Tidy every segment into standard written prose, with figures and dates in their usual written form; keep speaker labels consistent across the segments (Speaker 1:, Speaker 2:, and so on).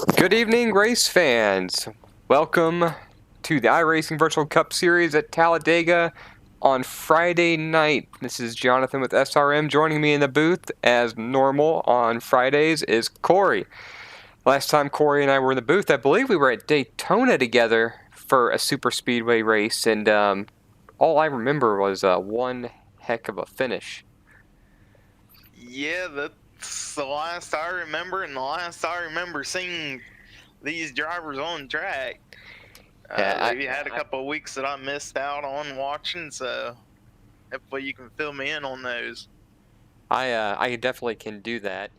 Speaker 1: Good evening, race fans. Welcome to the iRacing Virtual Cup Series at Talladega on Friday night. This is Jonathan with SRM. Joining me in the booth, as normal on Fridays, is Corey. Last time Corey and I were in the booth, I believe we were at Daytona together for a superspeedway race, and all I remember was one heck of a finish.
Speaker 2: Yeah, that's the last I remember, and the last I remember seeing these drivers on track. Maybe had a couple of weeks that I missed out on watching, so hopefully you can fill me in on those.
Speaker 1: I definitely can do that.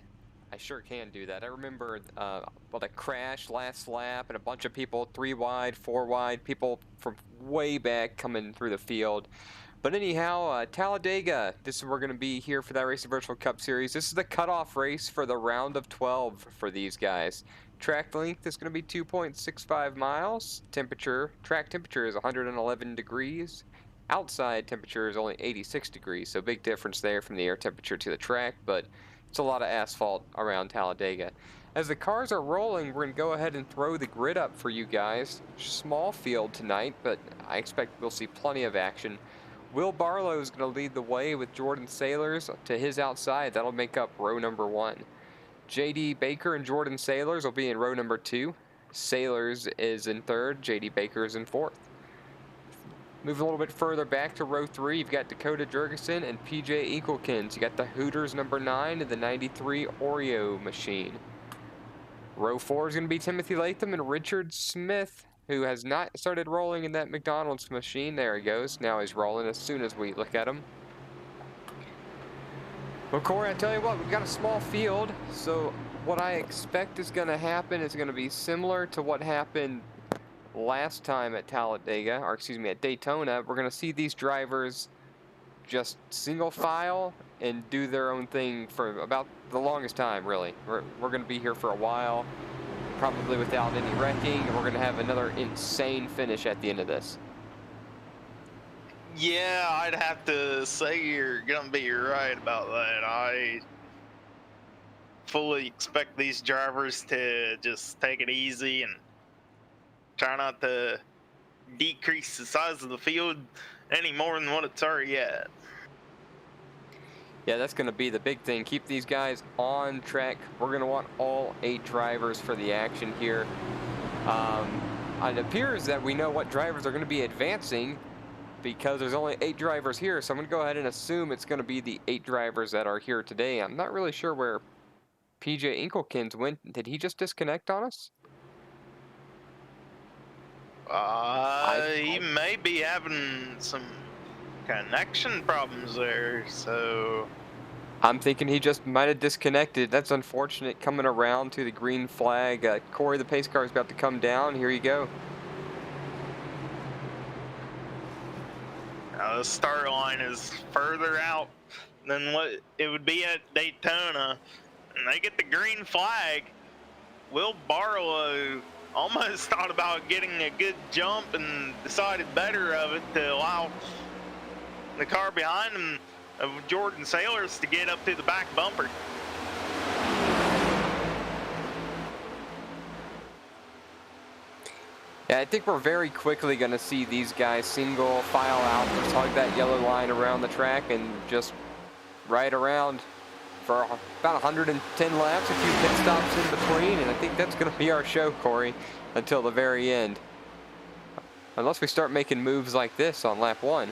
Speaker 1: I sure can do that. I remember the crash last lap and a bunch of people 3 wide, 4 wide, people from way back coming through the field. But anyhow, Talladega, this is we're going to be here for that Racing Virtual Cup Series. This is the cutoff race for the round of 12 for these guys. Track length is going to be 2.65 miles. Track temperature is 111 degrees. Outside temperature is only 86 degrees, so big difference there from the air temperature to the track, but it's a lot of asphalt around Talladega. As the cars are rolling, we're going to go ahead and throw the grid up for you guys. Small field tonight, but I expect we'll see plenty of action. Will Barlow is going to lead the way with Jordan Sailors to his outside. That'll make up row number 1. J.D. Baker and Jordan Sailors will be in row number 2. Sailors is in 3rd. J.D. Baker is in 4th. Move a little bit further back to row 3, you've got Dakota Jurgensen and PJ Inkelkins. You got the Hooters number 9 and the 93 Oreo machine. Row 4 is going to be Timothy Latham and Richard Smith, who has not started rolling in that McDonald's machine. There he goes. Now he's rolling as soon as we look at him. Well, Corey, I tell you what, we've got a small field, so what I expect is going to happen is going to be similar to what happened last time at Talladega, or excuse me, at Daytona. We're going to see these drivers just single file and do their own thing for about the longest time, really. We're going to be here for a while, probably without any wrecking, and we're going to have another insane finish at the end of this.
Speaker 2: Yeah, I'd have to say you're going to be right about that. I fully expect these drivers to just take it easy and try not to decrease the size of the field any more than what it's already at.
Speaker 1: Yeah, that's going to be the big thing. Keep these guys on track. We're going to want all 8 drivers for the action here. It appears that we know what drivers are going to be advancing because there's only 8 drivers here. So I'm going to go ahead and assume it's going to be the 8 drivers that are here today. I'm not really sure where PJ Inkelkins went. Did he just disconnect on us?
Speaker 2: He may be having some connection problems there, so
Speaker 1: I'm thinking he just might have disconnected. That's unfortunate. Coming around to the green flag. Corey, the pace car is about to come down. Here you go.
Speaker 2: The start line is further out than what it would be at Daytona, and they get the green flag. Will Barlow almost thought about getting a good jump and decided better of it to allow the car behind him of Jordan Sailors to get up to the back bumper.
Speaker 1: Yeah, I think we're very quickly going to see these guys single file out, just hug that yellow line around the track and just ride around for about 110 laps, a few pit stops in between, and I think that's going to be our show, Corey, until the very end. Unless we start making moves like this on lap 1.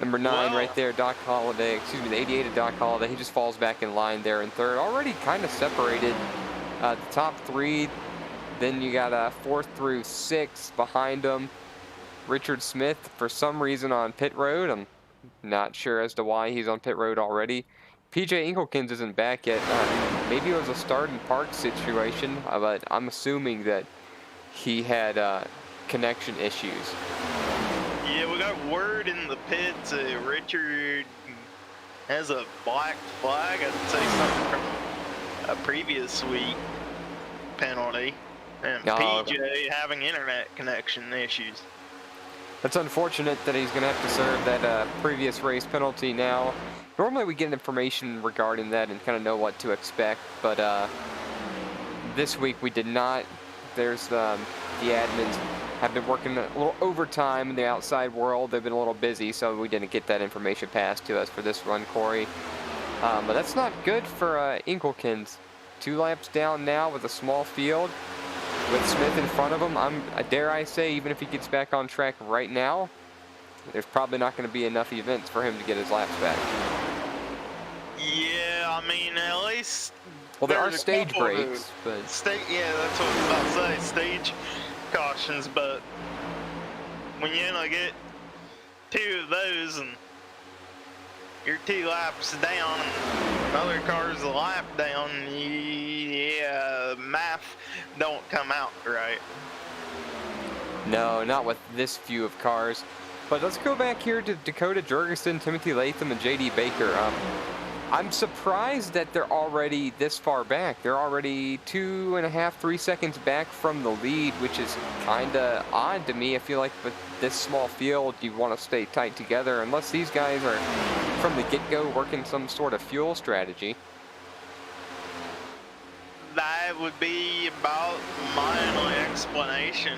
Speaker 1: Number 9 right there, Doc Holliday, excuse me, the 88 of Doc Holliday. He just falls back in line there in 3rd. Already kind of separated the top 3. Then you got 4th through 6th behind him. Richard Smith, for some reason, on pit road. I'm not sure as to why he's on pit road already. PJ Inkelkins isn't back yet. Maybe it was a start and park situation, but I'm assuming that he had connection issues.
Speaker 2: Yeah, we got word in the pits Richard has a black flag. I'd say something from a previous week penalty. And PJ having internet connection issues.
Speaker 1: It's unfortunate that he's going to have to serve that previous race penalty now. Normally we get information regarding that and kind of know what to expect, but this week we did not. There's the admins have been working a little overtime in the outside world. They've been a little busy, so we didn't get that information passed to us for this run, Corey. But that's not good for Inkelkins. 2 laps down now with a small field, with Smith in front of him. Dare I say, even if he gets back on track right now, there's probably not going to be enough events for him to get his laps back.
Speaker 2: Yeah, I mean, at least.
Speaker 1: Well, there are stage breaks, but
Speaker 2: yeah, that's what I was about to say. Stage cautions, but when you get 2 of those and you're 2 laps down and another car's a lap down, yeah, math don't come out right.
Speaker 1: No, not with this view of cars. But let's go back here to Dakota Jurgensen, Timothy Latham, and J.D. Baker. I'm surprised that they're already this far back. They're already 2.5, 3 seconds back from the lead, which is kind of odd to me. I feel like with this small field, you want to stay tight together, unless these guys are from the get-go working some sort of fuel strategy.
Speaker 2: That would be about my only explanation.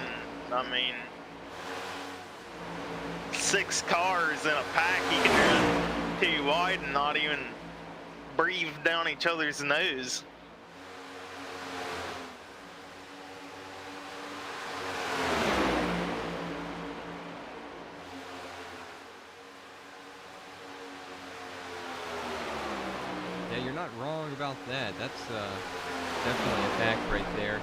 Speaker 2: I mean, 6 cars in a pack, you can run 2 wide and not even breathe down each other's nose.
Speaker 1: Yeah, you're not wrong about that. That's definitely a fact right there.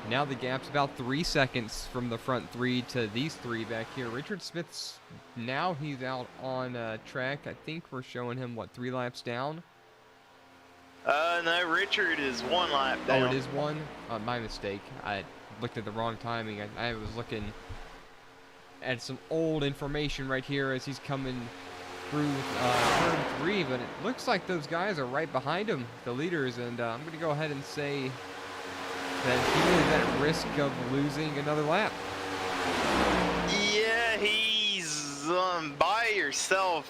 Speaker 1: Now the gap's about 3 seconds from the front 3 to these 3 back here. Richard Smith's, now he's out on track. I think we're showing him, what, 3 laps down?
Speaker 2: No, Richard is 1 lap down.
Speaker 1: Oh, it is 1? My mistake. I looked at the wrong timing. I was looking at some old information right here as he's coming through turn 3, but it looks like those guys are right behind him, the leaders, and I'm going to go ahead and say that he is at risk of losing another lap.
Speaker 2: Yeah, he's by yourself,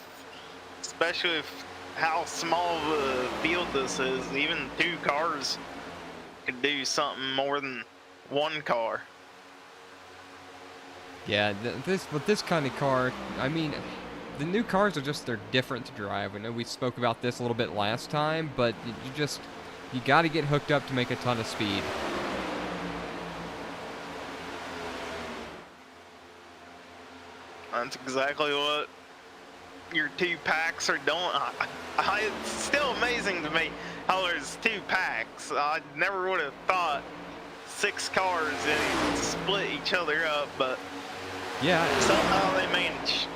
Speaker 2: especially if how small of a field this is. Even 2 cars could do something more than 1 car.
Speaker 1: Yeah, with this kind of car, I mean, the new cars are just, they're different to drive. I know we spoke about this a little bit last time, but you got to get hooked up to make a ton of speed.
Speaker 2: That's exactly what your 2 packs are doing. It's still amazing to me how there's 2 packs. I never would have thought 6 cars and split each other up, but
Speaker 1: yeah,
Speaker 2: somehow they manage.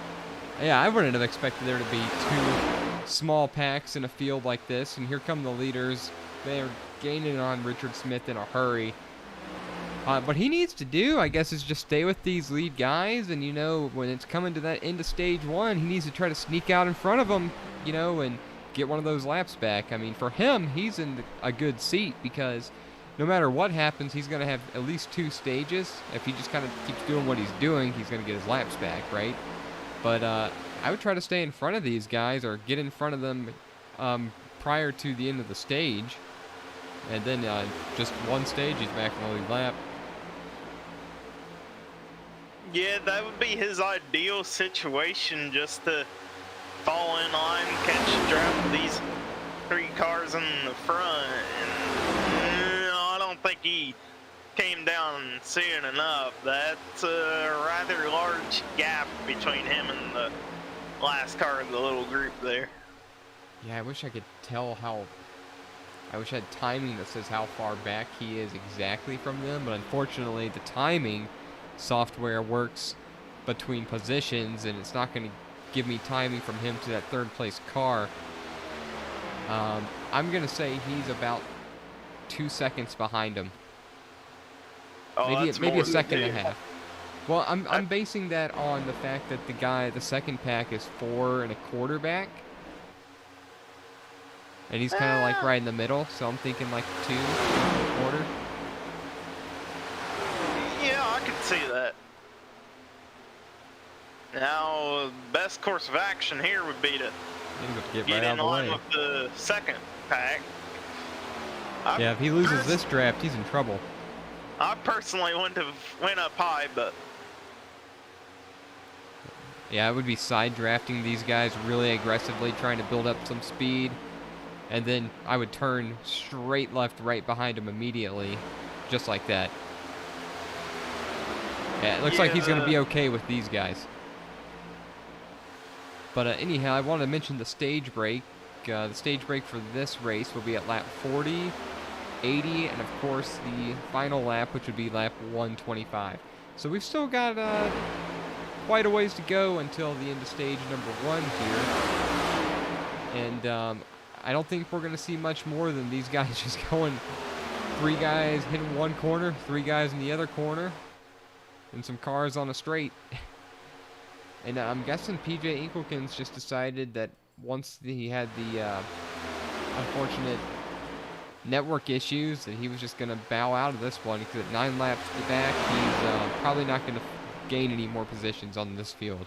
Speaker 1: Yeah, I wouldn't have expected there to be 2 small packs in a field like this, and here come the leaders. They're gaining on Richard Smith in a hurry. What he needs to do, I guess, is just stay with these lead guys, and, when it's coming to that end of stage 1, he needs to try to sneak out in front of them, and get one of those laps back. I mean, for him, he's in a good seat, because no matter what happens, he's going to have at least 2 stages. If he just kind of keeps doing what he's doing, he's going to get his laps back, right? But I would try to stay in front of these guys, or get in front of them prior to the end of the stage. And then just 1 stage, he's back in the lead lap.
Speaker 2: Yeah, that would be his ideal situation, just to fall in line, catch a draft of these 3 cars in the front. And I don't think he came down soon enough. That's a rather large gap between him and the last car of the little group there.
Speaker 1: Yeah, I wish I could tell how... I wish I had timing that says how far back he is exactly from them, but unfortunately the timing software works between positions, and it's not going to give me timing from him to that 3rd place car. I'm going to say he's about 2 seconds behind him.
Speaker 2: Oh,
Speaker 1: maybe a second and a half. Well, I'm basing that on the fact that the 2nd pack is 4 1/4 back. And he's kind of like right in the middle, so I'm thinking like 2 1/4.
Speaker 2: Yeah, I could see that. Now, best course of action here would be to
Speaker 3: Get
Speaker 2: get
Speaker 3: right out
Speaker 2: in
Speaker 3: of the
Speaker 2: line
Speaker 3: way.
Speaker 2: with the second pack.
Speaker 3: Yeah, if he loses this draft, he's in trouble.
Speaker 2: I personally wouldn't have went up high, but
Speaker 3: Yeah, I would be side drafting these guys really aggressively, trying to build up some speed, and then I would turn straight left right behind him immediately, just like that. Yeah, it looks like he's going to be okay with these guys. But anyhow, I wanted to mention the stage break. The stage break for this race will be at lap 40, 80, and of course the final lap, which would be lap 125. So we've still got quite a ways to go until the end of stage number 1 here. And I don't think we're going to see much more than these guys just going 3 guys hitting one corner, 3 guys in the other corner, and some cars on a straight. And I'm guessing PJ Inkelkins just decided that once he had the unfortunate network issues, that he was just going to bow out of this one, because at 9 laps back, he's probably not going to gain any more positions on this field.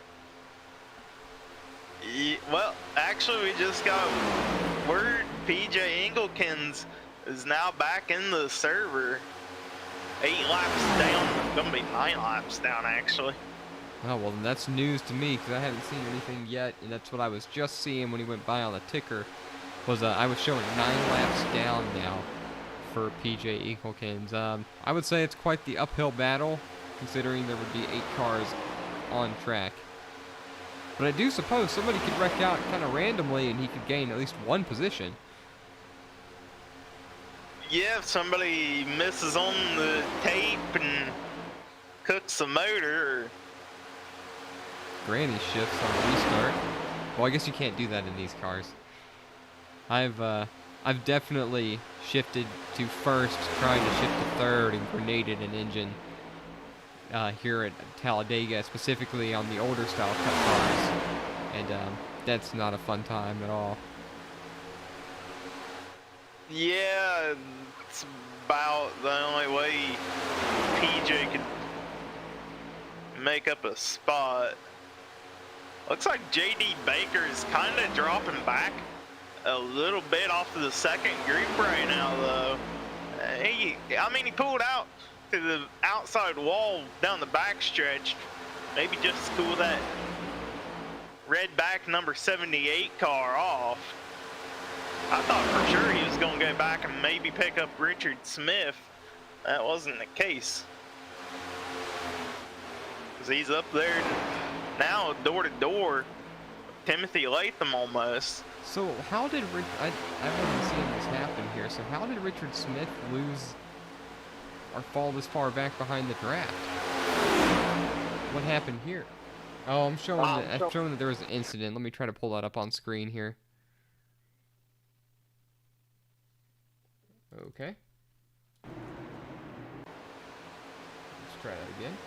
Speaker 2: yeah, well, actually, we just got word PJ Engelkins is now back in the server. 8 laps down. Gonna be 9 laps down, actually.
Speaker 3: Oh, well, then that's news to me, because I haven't seen anything yet, and that's what I was just seeing when he went by on the ticker, was I was showing 9 laps down now for PJ Inkelkins. I would say it's quite the uphill battle, considering there would be 8 cars on track. But I do suppose somebody could wreck out kind of randomly, and he could gain at least 1 position.
Speaker 2: Yeah, if somebody misses on the tape and cooks the motor, or
Speaker 3: Granny shifts on restart. Well, I guess you can't do that in these cars. I've definitely shifted to first, trying to shift to third, and grenaded an engine here at Talladega, specifically on the older style cup cars, and that's not a fun time at all.
Speaker 2: yeah, it's about the only way PJ could make up a spot. Looks like JD Baker is kind of dropping back a little bit off of the second group right now, though. He pulled out to the outside wall down the back stretch, maybe just to cool that red back number 78 car off. I thought for sure he was going to go back and maybe pick up Richard Smith. That wasn't the case, because he's up there now, door to door, Timothy Latham almost.
Speaker 3: So how did I haven't seen this happen here. So how did Richard Smith lose or fall this far back behind the draft? What happened here? Oh, I'm showing that there was an incident. Let me try to pull that up on screen here. Okay. Let's try that again.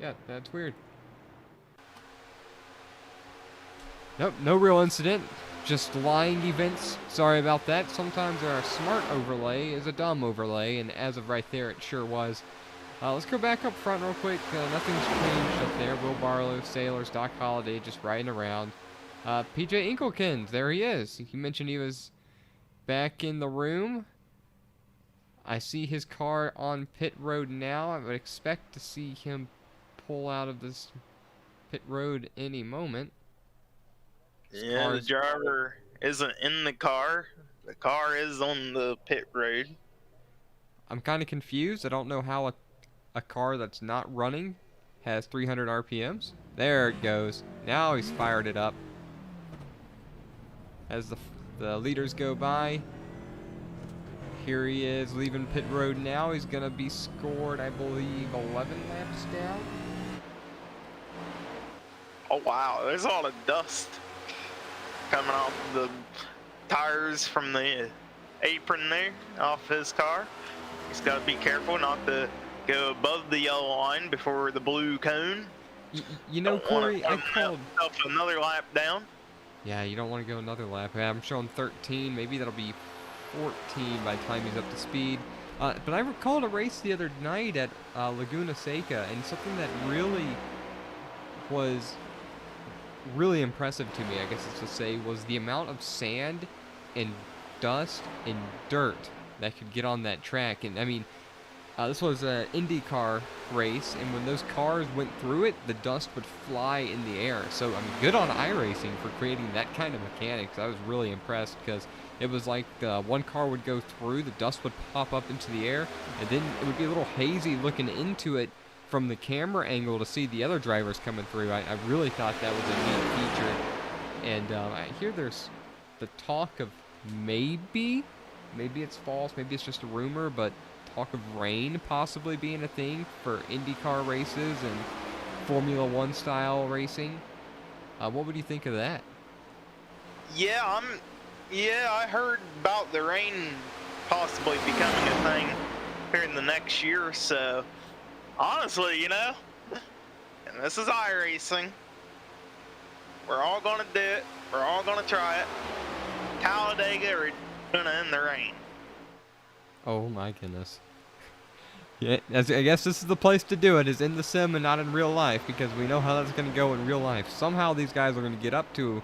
Speaker 3: Yeah, that's weird. Nope, no real incident. Just lying events. Sorry about that. Sometimes our smart overlay is a dumb overlay, and as of right there, it sure was. Let's go back up front real quick. Nothing's changed up there. Will Barlow, Sailors, Doc Holliday just riding around. PJ Inkelkins, there he is. He mentioned he was back in the room. I see his car on pit road now. I would expect to see him pull out of this pit road any moment.
Speaker 2: Yeah, the driver isn't in the car. The car is on the pit road.
Speaker 3: I'm kind of confused. I don't know how a car that's not running has 300 RPMs. There it goes. Now he's fired it up. As the leaders go by, here he is leaving pit road now. He's going to be scored, I believe, 11 laps down.
Speaker 2: Oh, wow. There's a lot of dust coming off the tires from the apron there, off his car. He's got to be careful not to go above the yellow line before the blue cone.
Speaker 3: You know, Corey, I called
Speaker 2: another lap down.
Speaker 3: Yeah, you don't want to go another lap. I'm showing 13. Maybe that'll be 14 by the time he's up to speed. But I recalled a race the other night at Laguna Seca, and something that was really impressive to me, I guess it's to say, was the amount of sand and dust and dirt that could get on that track. And I mean, this was an IndyCar race, and when those cars went through it, the dust would fly in the air. So I mean, good on iRacing for creating that kind of mechanics. I was really impressed because it was like one car would go through, the dust would pop up into the air, and then it would be a little hazy looking into it from the camera angle to see the other drivers coming through. I really thought that was a neat feature. And I hear there's the talk of maybe it's false, maybe it's just a rumor, but talk of rain possibly being a thing for IndyCar races and Formula One style racing. What would you think of that?
Speaker 2: Yeah, I heard about the rain possibly becoming a thing here in the next year or so. Honestly, you know, and this is iRacing. We're all gonna do it. We're all gonna try it. Talladega or gonna in the rain.
Speaker 3: Oh my goodness. Yeah, I guess this is the place to do it, is in the sim and not in real life, because we know how that's going to go in real life. Somehow these guys are going to get up to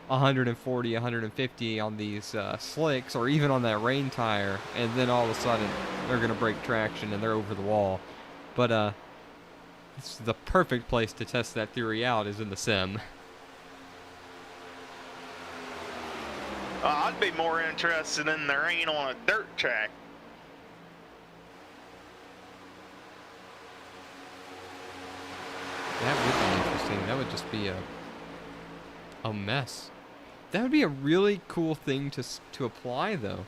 Speaker 3: 140, 150 on these slicks, or even on that rain tire, and then all of a sudden they're going to break traction and they're over the wall. But this is the perfect place to test that theory out, is in the sim.
Speaker 2: I'd be more interested in the rain on a dirt track.
Speaker 3: That would be interesting. That would just be a mess. That would be a really cool thing to apply, though.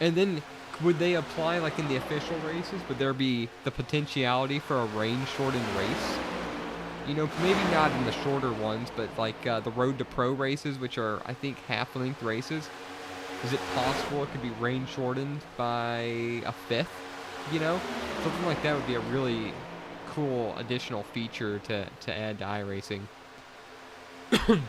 Speaker 3: And then, would they apply, like, in the official races? Would there be the potentiality for a rain-shortened race? You know, maybe not in the shorter ones, but, like, the Road to Pro races, which are, I think, half-length races. Is it possible it could be rain-shortened by a fifth? You know? Something like that would be a really cool additional feature to add to iRacing.
Speaker 2: It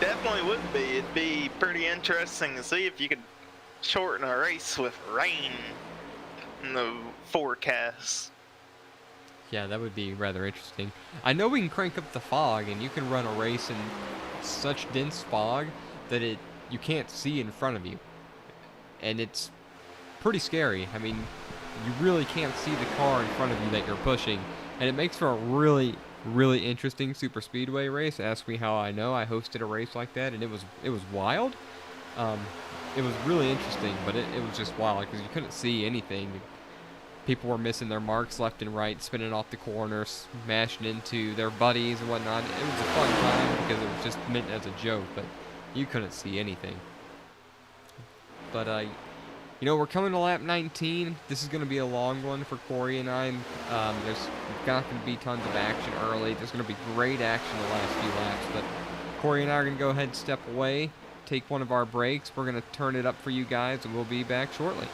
Speaker 2: definitely would be. It'd be pretty interesting to see if you could shorten a race with rain in the forecast.
Speaker 3: Yeah, that would be rather interesting. I know we can crank up the fog, and you can run a race in such dense fog that you can't see in front of you. And it's pretty scary. I mean, you really can't see the car in front of you that you're pushing. And it makes for a really, really interesting super speedway race. Ask me how I know. I hosted a race like that, and it was wild. It was really interesting, but it was just wild because you couldn't see anything. People were missing their marks left and right, spinning off the corners, smashing into their buddies and whatnot. It was a fun time because it was just meant as a joke, but you couldn't see anything. But, you know, we're coming to lap 19. This is going to be a long one for Corey and I. There's not going to be tons of action early. There's going to be great action the last few laps, but Corey and I are going to go ahead and step away, take one of our breaks. We're going to turn it up for you guys, and we'll be back shortly.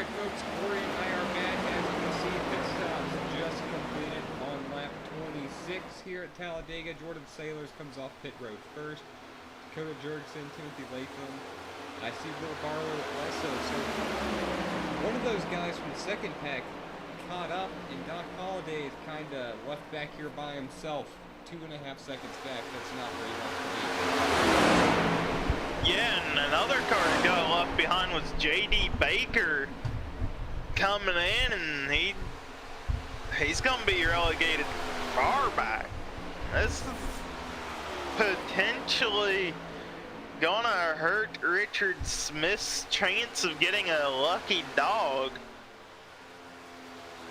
Speaker 3: Alright folks, Corey and I are back. As you can see, pit stops just completed on lap 26 here at Talladega. Jordan Sailors comes off pit road first. Dakota Jurgensen, Timothy Latham. I see Will Barlow also. So one of those guys from the second pack caught up, and Doc Holliday is kind of left back here by himself. 2.5 seconds back. That's not where he wants to be.
Speaker 2: Yeah, and another car that got left behind was J.D. Baker coming in, and he's going to be relegated far back. This is potentially going to hurt Richard Smith's chance of getting a lucky dog,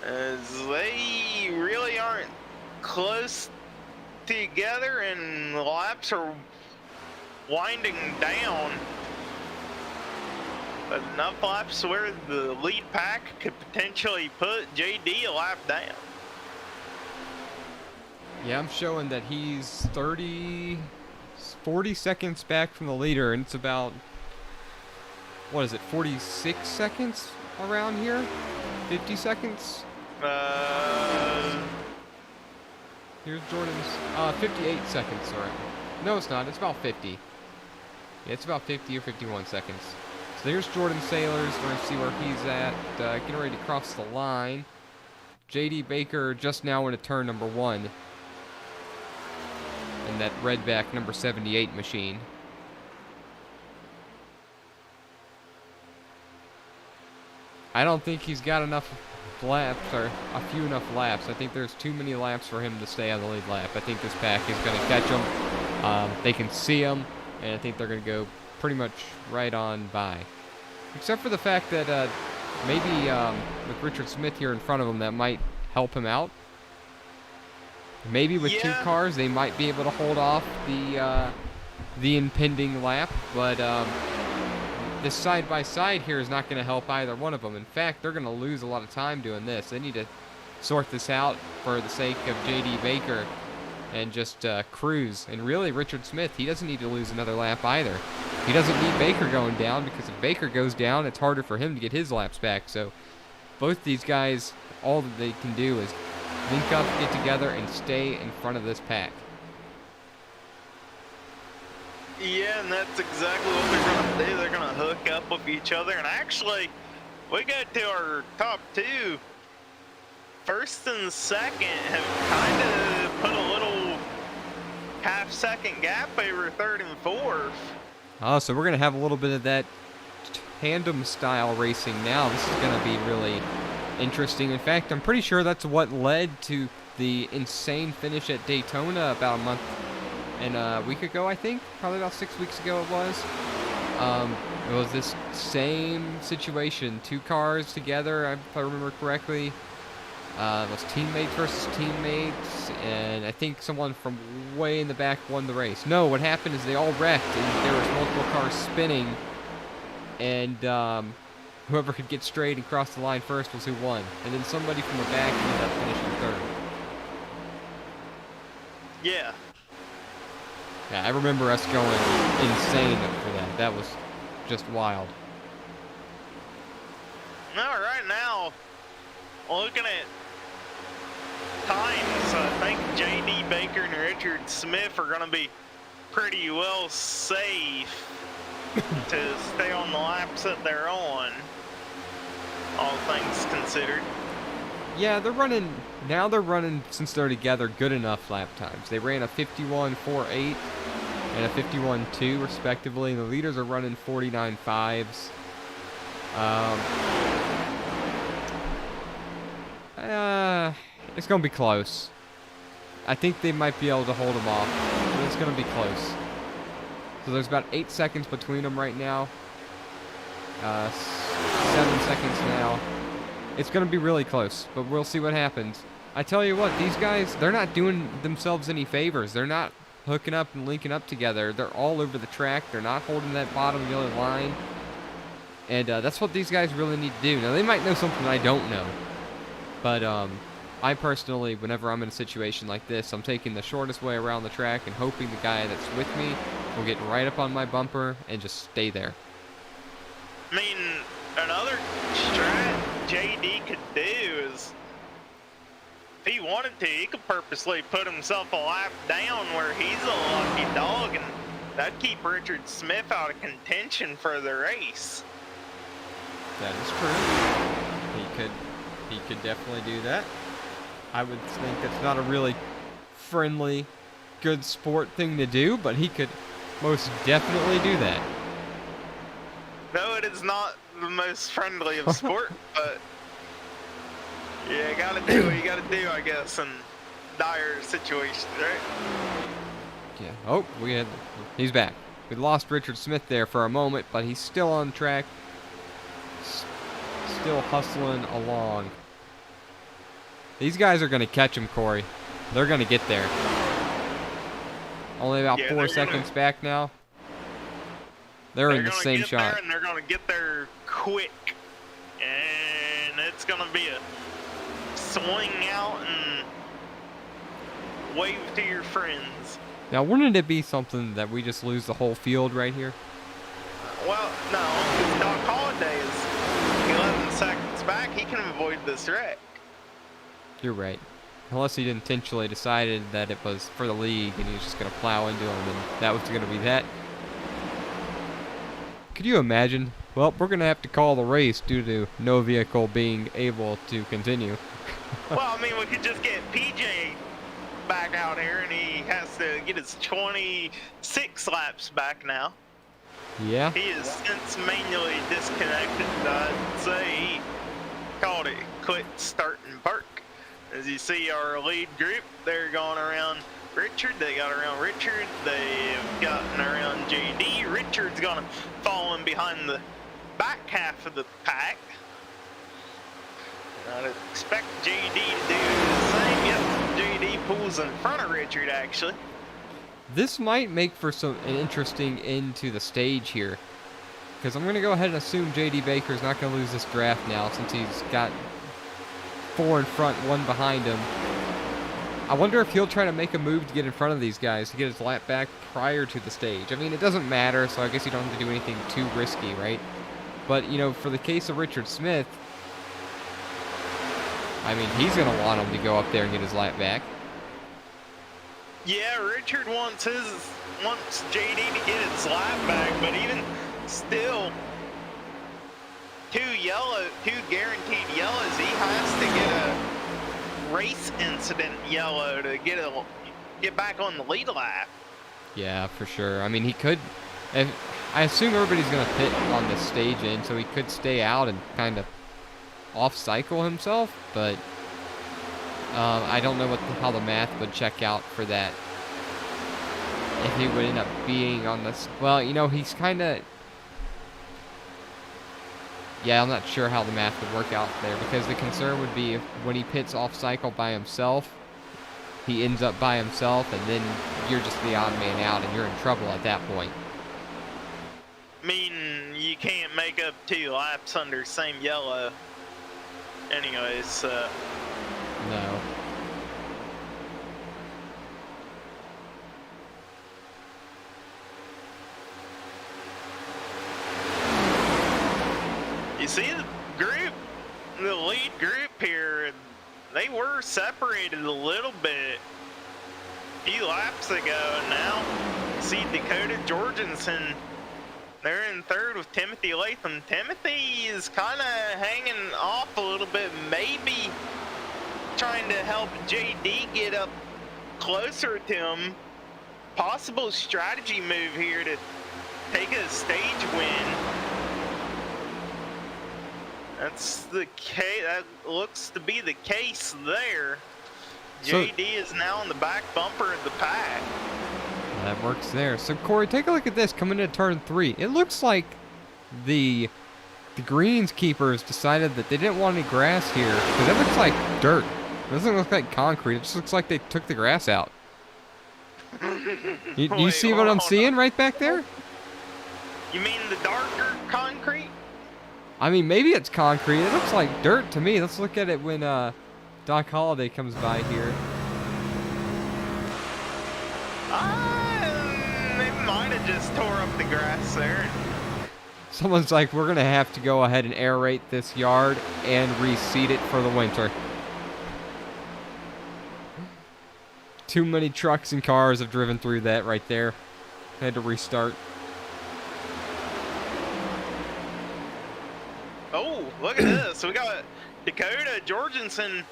Speaker 2: as they really aren't close together and the laps are winding down, but enough laps where the lead pack could potentially put JD a lap down.
Speaker 3: Yeah, I'm showing that he's 40 seconds back from the leader, and it's about, what is it, 46 seconds around here? 50 seconds? Here's Jordan's, 58 seconds around. No, it's not. It's about 50. Yeah, it's about 50 or 51 seconds. So there's Jordan Sailors. We're going to see where he's at. Getting ready to cross the line. J.D. Baker just now into turn number 1. And that redback number 78 machine. I don't think he's got enough laps, or a few enough laps. I think there's too many laps for him to stay on the lead lap. I think this pack is going to catch him. They can see him, and I think they're going to go pretty much right on by. Except for the fact that maybe with Richard Smith here in front of him, that might help him out. Maybe with two cars, they might be able to hold off the impending lap, but this side-by-side here is not going to help either one of them. In fact, they're going to lose a lot of time doing this. They need to sort this out for the sake of J.D. Baker and just cruise. And really, Richard Smith, he doesn't need to lose another lap either. He doesn't need Baker going down, because if Baker goes down, it's harder for him to get his laps back. So both these guys, all that they can do is link up, get together, and stay in front of this pack.
Speaker 2: Yeah, and that's exactly what they're going to do. They're going to hook up with each other. And actually, we got to our top two. First and second have kind of put a little half-second gap over third and fourth.
Speaker 3: Oh, so we're going to have a little bit of that tandem-style racing now. This is going to be really interesting. In fact, I'm pretty sure that's what led to the insane finish at Daytona about a month and a week ago, I think. Probably about 6 weeks ago it was. It was this same situation. Two cars together, if I remember correctly. It was teammates versus teammates, and I think someone from way in the back won the race. No, what happened is they all wrecked, and there was multiple cars spinning, and whoever could get straight and cross the line first was who won. And then somebody from the back ended up finishing third.
Speaker 2: Yeah.
Speaker 3: Yeah, I remember us going insane for that. That was just wild.
Speaker 2: Now, right now, looking at times, I think J.D. Baker and Richard Smith are going to be pretty well safe to stay on the laps that they're on, all things considered.
Speaker 3: Yeah, they're running, since they're together, good enough lap times. They ran a 51.48 and a 51.2 respectively, and the leaders are running 49.5s. It's going to be close. I think they might be able to hold them off, but it's going to be close. So there's about 8 seconds between them right now. 7 seconds now. It's going to be really close, but we'll see what happens. I tell you what, these guys, they're not doing themselves any favors. They're not hooking up and linking up together. They're all over the track. They're not holding that bottom yellow line. And that's what these guys really need to do. Now, they might know something I don't know. But I personally, whenever I'm in a situation like this, I'm taking the shortest way around the track and hoping the guy that's with me will get right up on my bumper and just stay there.
Speaker 2: I mean, another strategy JD could do is, if he wanted to, he could purposely put himself a lap down where he's a lucky dog, and that'd keep Richard Smith out of contention for the race.
Speaker 3: That is true. He could definitely do that. I would think that's not a really friendly, good sport thing to do, but he could most definitely do that.
Speaker 2: No, it is not the most friendly of sport, but yeah, you gotta do what you gotta do, I guess, in dire situations, right?
Speaker 3: Yeah. Oh, he's back. We lost Richard Smith there for a moment, but he's still on track. Still hustling along. These guys are going to catch him, Corey. They're going to get there. Only about 4 seconds back now. They're in the same shot.
Speaker 2: And they're going to get there quick. And it's going to be a swing out and wave to your friends.
Speaker 3: Now, wouldn't it be something that we just lose the whole field right here?
Speaker 2: Well, no, because Doc Holliday is 11 seconds back. He can avoid this wreck.
Speaker 3: You're right. Unless he intentionally decided that it was for the league and he was just going to plow into him, and that was going to be that. Could you imagine? Well, we're going to have to call the race due to no vehicle being able to continue.
Speaker 2: Well, I mean, we could just get PJ back out here, and he has to get his 26 laps back now.
Speaker 3: Yeah.
Speaker 2: He is since manually disconnected. I'd say he called it quit, start, and park. As you see, our lead group, they're going around Richard. They got around Richard. They've gotten around JD. Richard's going to fall in behind the back half of the pack. I'd expect JD to do the same. Yep, JD pulls in front of Richard, actually.
Speaker 3: This might make for an interesting end to the stage here, because I'm going to go ahead and assume JD Baker's not going to lose this draft now, since he's got 4 in front, 1 behind him. I wonder if he'll try to make a move to get in front of these guys to get his lap back prior to the stage. I mean, it doesn't matter, so I guess you don't have to do anything too risky, right? But, you know, for the case of Richard Smith, I mean, he's going to want him to go up there and get his lap back.
Speaker 2: Yeah, Richard wants JD to get his lap back, but even still, 2 guaranteed yellows. He has to get a race incident yellow to get back on the lead lap.
Speaker 3: Yeah, for sure. I mean, he could. I assume everybody's going to pit on the stage end, so he could stay out and kind of off-cycle himself, but I don't know how the math would check out for that. If he would end up being on this, well, you know, he's kind of. Yeah, I'm not sure how the math would work out there, because the concern would be if when he pits off-cycle by himself, he ends up by himself, and then you're just the odd man out, and you're in trouble at that point.
Speaker 2: I mean, you can't make up 2 laps under same yellow. Anyways,
Speaker 3: No.
Speaker 2: you see the lead group here, they were separated a little bit a few laps ago, and now you see Dakota Jorgensen, they're in 3rd with Timothy Latham. Timothy is kind of hanging off a little bit, maybe trying to help JD get up closer to him. Possible strategy move here to take a stage win. That's the case. That looks to be the case there.
Speaker 3: So,
Speaker 2: JD is now on the back bumper of the pack.
Speaker 3: That works there. So, Corey, take a look at this coming into turn 3. It looks like the greenskeepers decided that they didn't want any grass here, because it looks like dirt. It doesn't look like concrete. It just looks like they took the grass out. You see what I'm seeing right back there?
Speaker 2: You mean the darker concrete?
Speaker 3: I mean, maybe it's concrete. It looks like dirt to me. Let's look at it when Doc Holliday comes by here.
Speaker 2: They might have just tore up the grass there.
Speaker 3: Someone's like, we're going to have to go ahead and aerate this yard and reseed it for the winter. Too many trucks and cars have driven through that right there. Had to restart.
Speaker 2: Oh, look at this. We got Dakota Jorgensen,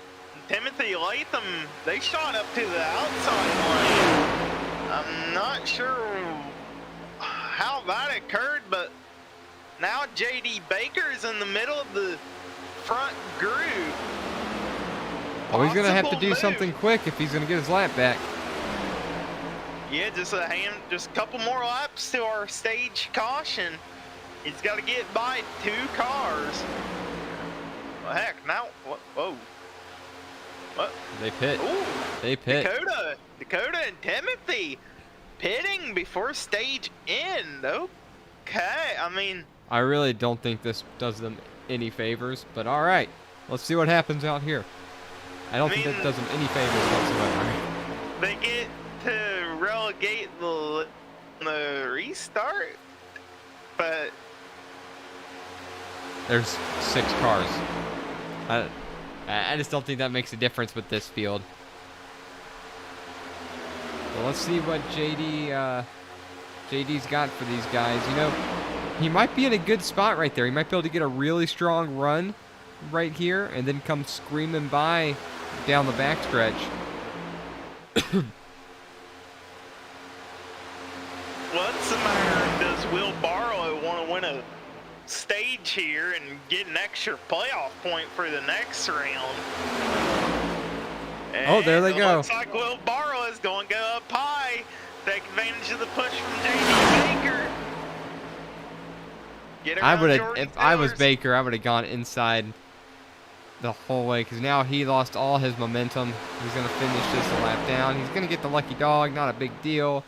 Speaker 2: Timothy Latham. They shot up to the outside lane. I'm not sure how that occurred, but now JD Baker's in the middle of the front group.
Speaker 3: Oh, he's going to have to do
Speaker 2: Possible
Speaker 3: something
Speaker 2: move.
Speaker 3: quick if he's going to get his lap back.
Speaker 2: Yeah, just a couple more laps to our stage caution. He's got to get by 2 cars. Well, heck, now what? Whoa! What?
Speaker 3: They pit.
Speaker 2: Ooh,
Speaker 3: They pit.
Speaker 2: Dakota and Timothy pitting before stage end. Okay, I mean,
Speaker 3: I really don't think this does them any favors, but all right. Let's see what happens out here. I don't think that does them any favors whatsoever.
Speaker 2: they get to relegate the restart, but
Speaker 3: There's 6 cars. I just don't think that makes a difference with this field. Well, let's see what JD's got for these guys. You know, he might be in a good spot right there. He might be able to get a really strong run right here and then come screaming by down the backstretch.
Speaker 2: what's the matter? Does Will Barlow want to win a stage here and get an extra playoff point for the next round?
Speaker 3: Oh, there they
Speaker 2: And
Speaker 3: go.
Speaker 2: Looks like Will Barlow is going to go up high, take advantage of the push from JD Baker. Get
Speaker 3: I
Speaker 2: around
Speaker 3: would have,
Speaker 2: Jordan
Speaker 3: if I was
Speaker 2: Taylor's-
Speaker 3: Baker, I would have gone inside the whole way because now he lost all his momentum. He's going to finish this a lap down. He's going to get the lucky dog, not a big deal,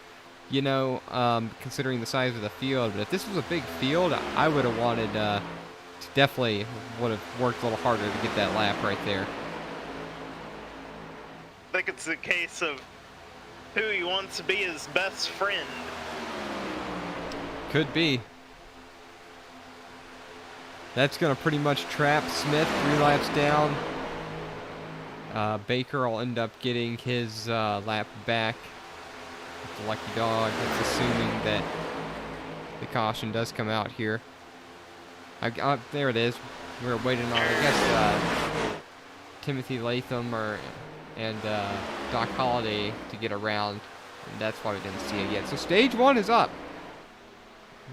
Speaker 3: you know, considering the size of the field. But if this was a big field, I would have wanted to definitely would have worked a little harder to get that lap right there.
Speaker 2: I think it's a case of who he wants to be his best friend.
Speaker 3: Could be. That's going to pretty much trap Smith 3 laps down. Baker will end up getting his lap back with the lucky dog. That's assuming that the caution does come out here. There it is. We were waiting on, I guess, Timothy Latham and Doc Holliday to get around. And that's why we didn't see it yet. So stage 1 is up.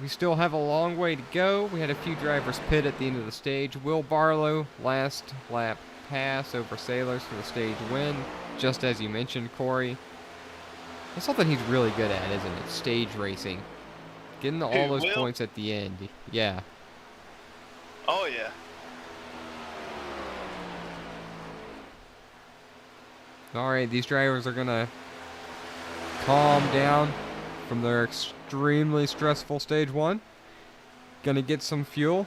Speaker 3: We still have a long way to go. We had a few drivers pit at the end of the stage. Will Barlow, last lap pass over Sailors for the stage win, just as you mentioned, Corey. That's something he's really good at, isn't it? Stage racing. Getting all
Speaker 2: Who,
Speaker 3: those
Speaker 2: Will?
Speaker 3: points at the end. Yeah.
Speaker 2: Oh, yeah.
Speaker 3: All right, these drivers are going to calm down from their extremely stressful stage 1. Gonna get some fuel.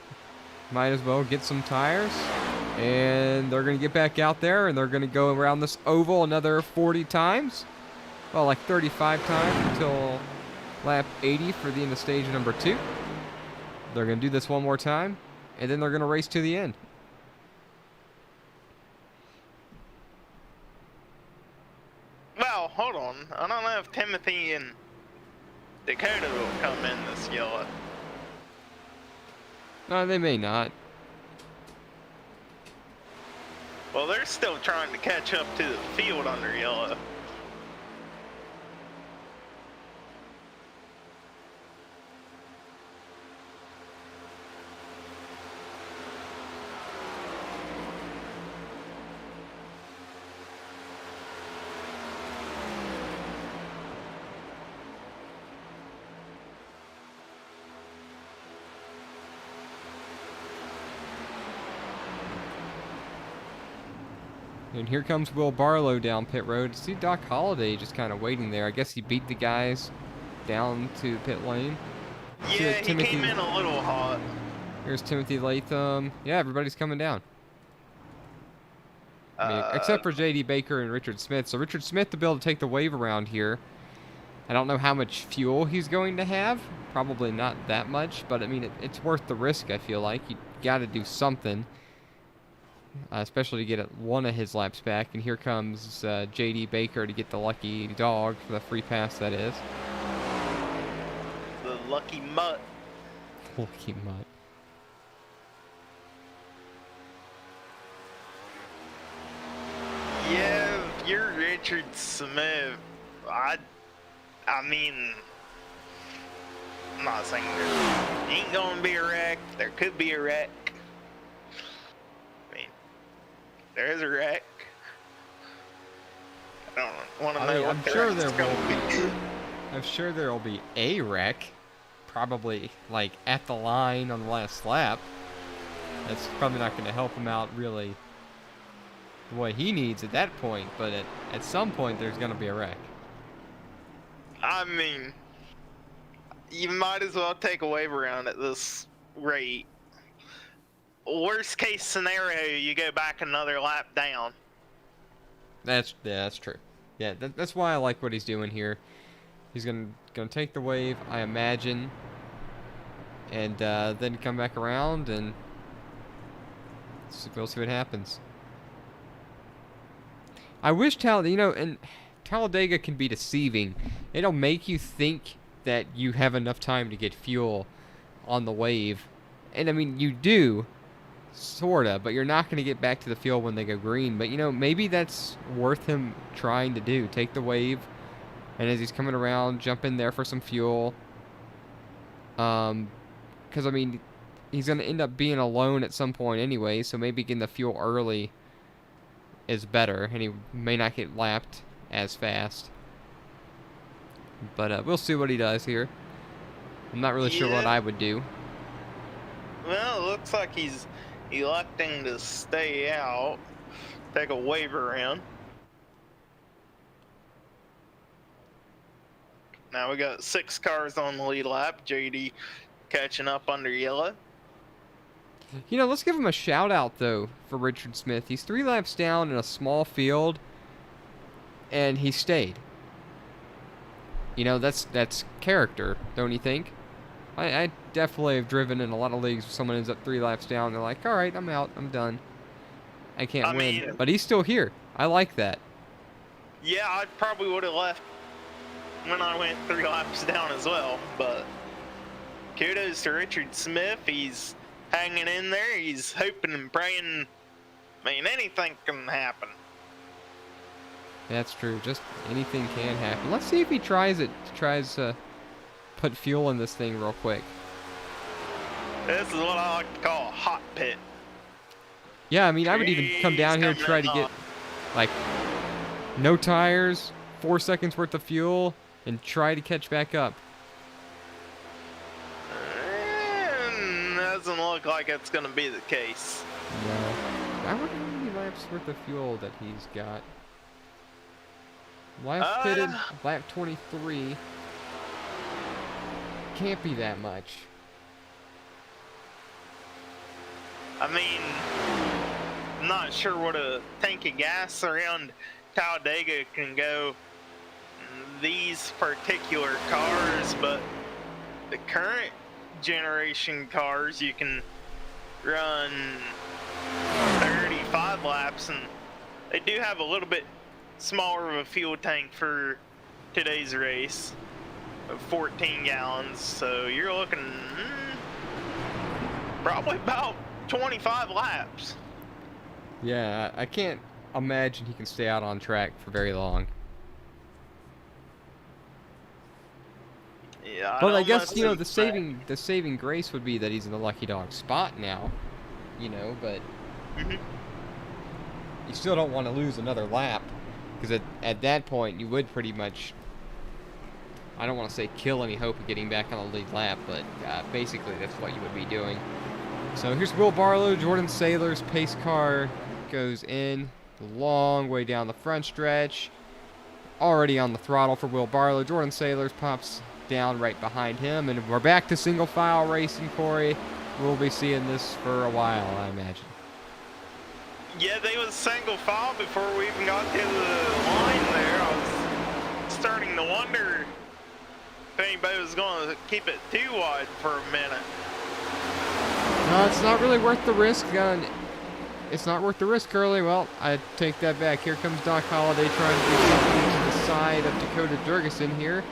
Speaker 3: Might as well get some tires. And they're gonna get back out there and they're gonna go around this oval another 40 times. Well, like 35 times until lap 80 for the end of stage number 2. They're gonna do this one more time. And then they're gonna race to the end.
Speaker 2: Well, hold on. I don't know if Timothy and Dakota will come in this yellow.
Speaker 3: No, they may not.
Speaker 2: Well, they're still trying to catch up to the field under yellow.
Speaker 3: And here comes Will Barlow down pit road. See Doc Holliday just kind of waiting there. I guess he beat the guys down to pit lane. See
Speaker 2: Yeah,
Speaker 3: that
Speaker 2: he came in a little hot.
Speaker 3: Here's Timothy Latham. Yeah, everybody's coming down. I mean, except for JD Baker and Richard Smith. So Richard Smith to be able to take the wave around here. I don't know how much fuel he's going to have. Probably not that much, but I mean, it's worth the risk, I feel like. You got to do something, especially to get one of his laps back. And here comes J.D. Baker to get the lucky dog for the free pass, that is.
Speaker 2: The lucky mutt.
Speaker 3: Lucky mutt.
Speaker 2: Yeah, if you're Richard Smith, I mean, I'm not saying there ain't gonna be a wreck. There could be a wreck. I mean, there is a wreck. I don't want to know what
Speaker 3: I'm
Speaker 2: the
Speaker 3: sure
Speaker 2: wreck's
Speaker 3: there
Speaker 2: gonna
Speaker 3: will
Speaker 2: be.
Speaker 3: I'm sure there will be a wreck, probably like at the line on the last lap. That's probably not going to help him out really what he needs at that point, but at some point there's going to be a wreck.
Speaker 2: I mean, you might as well take a wave around at this rate. Worst case scenario, you go back another lap down.
Speaker 3: That's true. Yeah, that's why I like what he's doing here. He's gonna take the wave, I imagine, and then come back around and we'll see what happens. I wish and Talladega can be deceiving. It'll make you think that you have enough time to get fuel on the wave, and I mean you do, sorta, but you're not gonna get back to the field when they go green. But maybe that's worth him trying to do. Take the wave. And as he's coming around, jump in there for some fuel. Because, I mean, he's going to end up being alone at some point anyway, so maybe getting the fuel early is better, and he may not get lapped as fast. But we'll see what he does here. I'm not really sure what I would do.
Speaker 2: Well, it looks like he's electing to stay out, take a wave around. Now we got 6 cars on the lead lap. JD catching up under yellow.
Speaker 3: Let's give him a shout out though for Richard Smith. He's 3 laps down in a small field, and he stayed. That's character, don't you think? I definitely have driven in a lot of leagues where someone ends up 3 laps down and they're like, all right, I'm out, I'm done. I can't win. But he's still here. I like that.
Speaker 2: Yeah, I probably would have left when I went 3 laps down as well, but kudos to Richard Smith. He's hanging in there. He's hoping and praying. I mean, anything can happen.
Speaker 3: That's true. Just anything can happen. Let's see if he tries it. Tries to put fuel in this thing real quick.
Speaker 2: This is what I like to call a hot pit.
Speaker 3: Yeah, I mean, I would even come down here and try to get, like, no tires, 4 seconds worth of fuel, and try to catch back up.
Speaker 2: Doesn't look like it's going to be the case.
Speaker 3: No. I wonder how many laps worth of fuel that he's got. Last pitted, lap 23. Can't be that much.
Speaker 2: I mean, I'm not sure what a tank of gas around Talladega can go these particular cars, but the current generation cars, you can run 35 laps, and they do have a little bit smaller of a fuel tank for today's race of 14 gallons, so you're looking probably about 25 laps.
Speaker 3: Yeah, I can't imagine he can stay out on track for very long.
Speaker 2: Yeah,
Speaker 3: but I guess the saving grace would be that he's in the lucky dog spot now, but you still don't want to lose another lap, because at that point you would pretty much, I don't want to say kill any hope of getting back on the lead lap, but basically that's what you would be doing. So here's Will Barlow. Jordan Saylor's pace car goes in the long way down the front stretch. Already on the throttle for Will Barlow. Jordan Saylor's pops down right behind him, and we're back to single file racing, Corey. We'll be seeing this for a while, I imagine.
Speaker 2: Yeah, they was single file before we even got to the line there. I was starting to wonder anybody was going to keep it too wide for a minute.
Speaker 3: No, it's not really worth the risk. It's not worth the risk, Curly. Well, I take that back. Here comes Doc Holliday trying to do something to the side of Dakota Jurgensen here.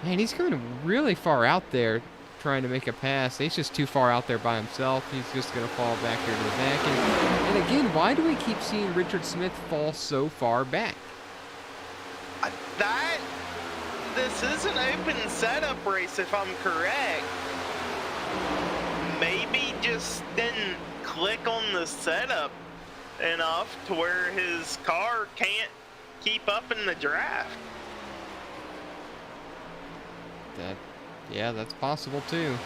Speaker 3: Man, he's going really far out there trying to make a pass. He's just too far out there by himself. He's just going to fall back here to the back. And again, why do we keep seeing Richard Smith fall so far back?
Speaker 2: This is an open setup race, if I'm correct. Maybe just didn't click on the setup enough to where his car can't keep up in the draft.
Speaker 3: Yeah, that's possible too.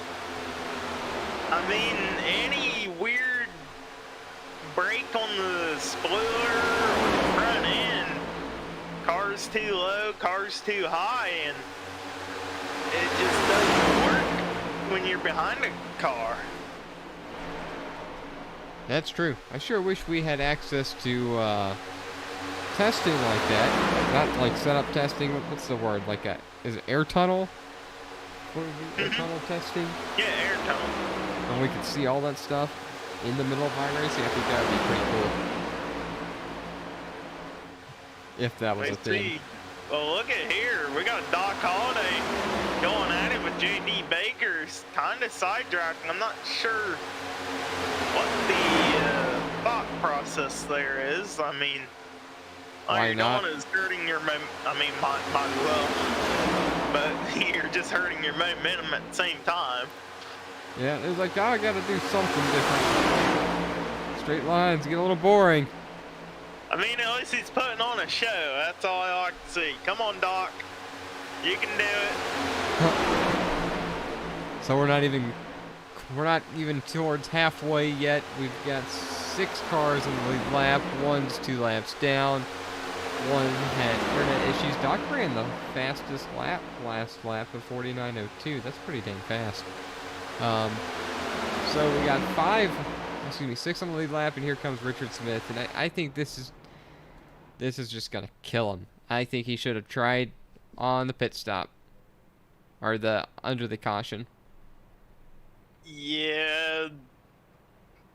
Speaker 2: I mean, any weird break on the spoiler or the front end, car's too low, car's too high, and it just doesn't work when you're behind a car.
Speaker 3: That's true. I sure wish we had access to testing like that. Not like setup testing. What's the word? Like is it air tunnel? What is it? Air tunnel testing?
Speaker 2: Yeah, air tunnel.
Speaker 3: And we could see all that stuff in the middle of iRacing. I think that would be pretty cool. If that was a thing.
Speaker 2: Well, look at here. We got Doc Holliday going at it with J.D. Baker, kind of sidetracking. I'm not sure what the thought process there is. I mean, all
Speaker 3: Why
Speaker 2: you're
Speaker 3: not?
Speaker 2: doing is hurting your might as well. But you're just hurting your momentum at the same time.
Speaker 3: Yeah, it was like, oh, I gotta do something different. Straight lines get a little boring.
Speaker 2: I mean, at least he's putting on a show. That's all I like to see. Come on, Doc. You can do it.
Speaker 3: So we're not even towards halfway yet. We've got 6 cars in the lead lap. One's 2 laps down. One had internet issues. Doc ran the fastest lap last lap of 49.02. That's pretty dang fast. So we got 6 on the lead lap, and here comes Richard Smith. And I think this is just gonna kill him. I think he should have tried on the pit stop, or under the caution.
Speaker 2: Yeah,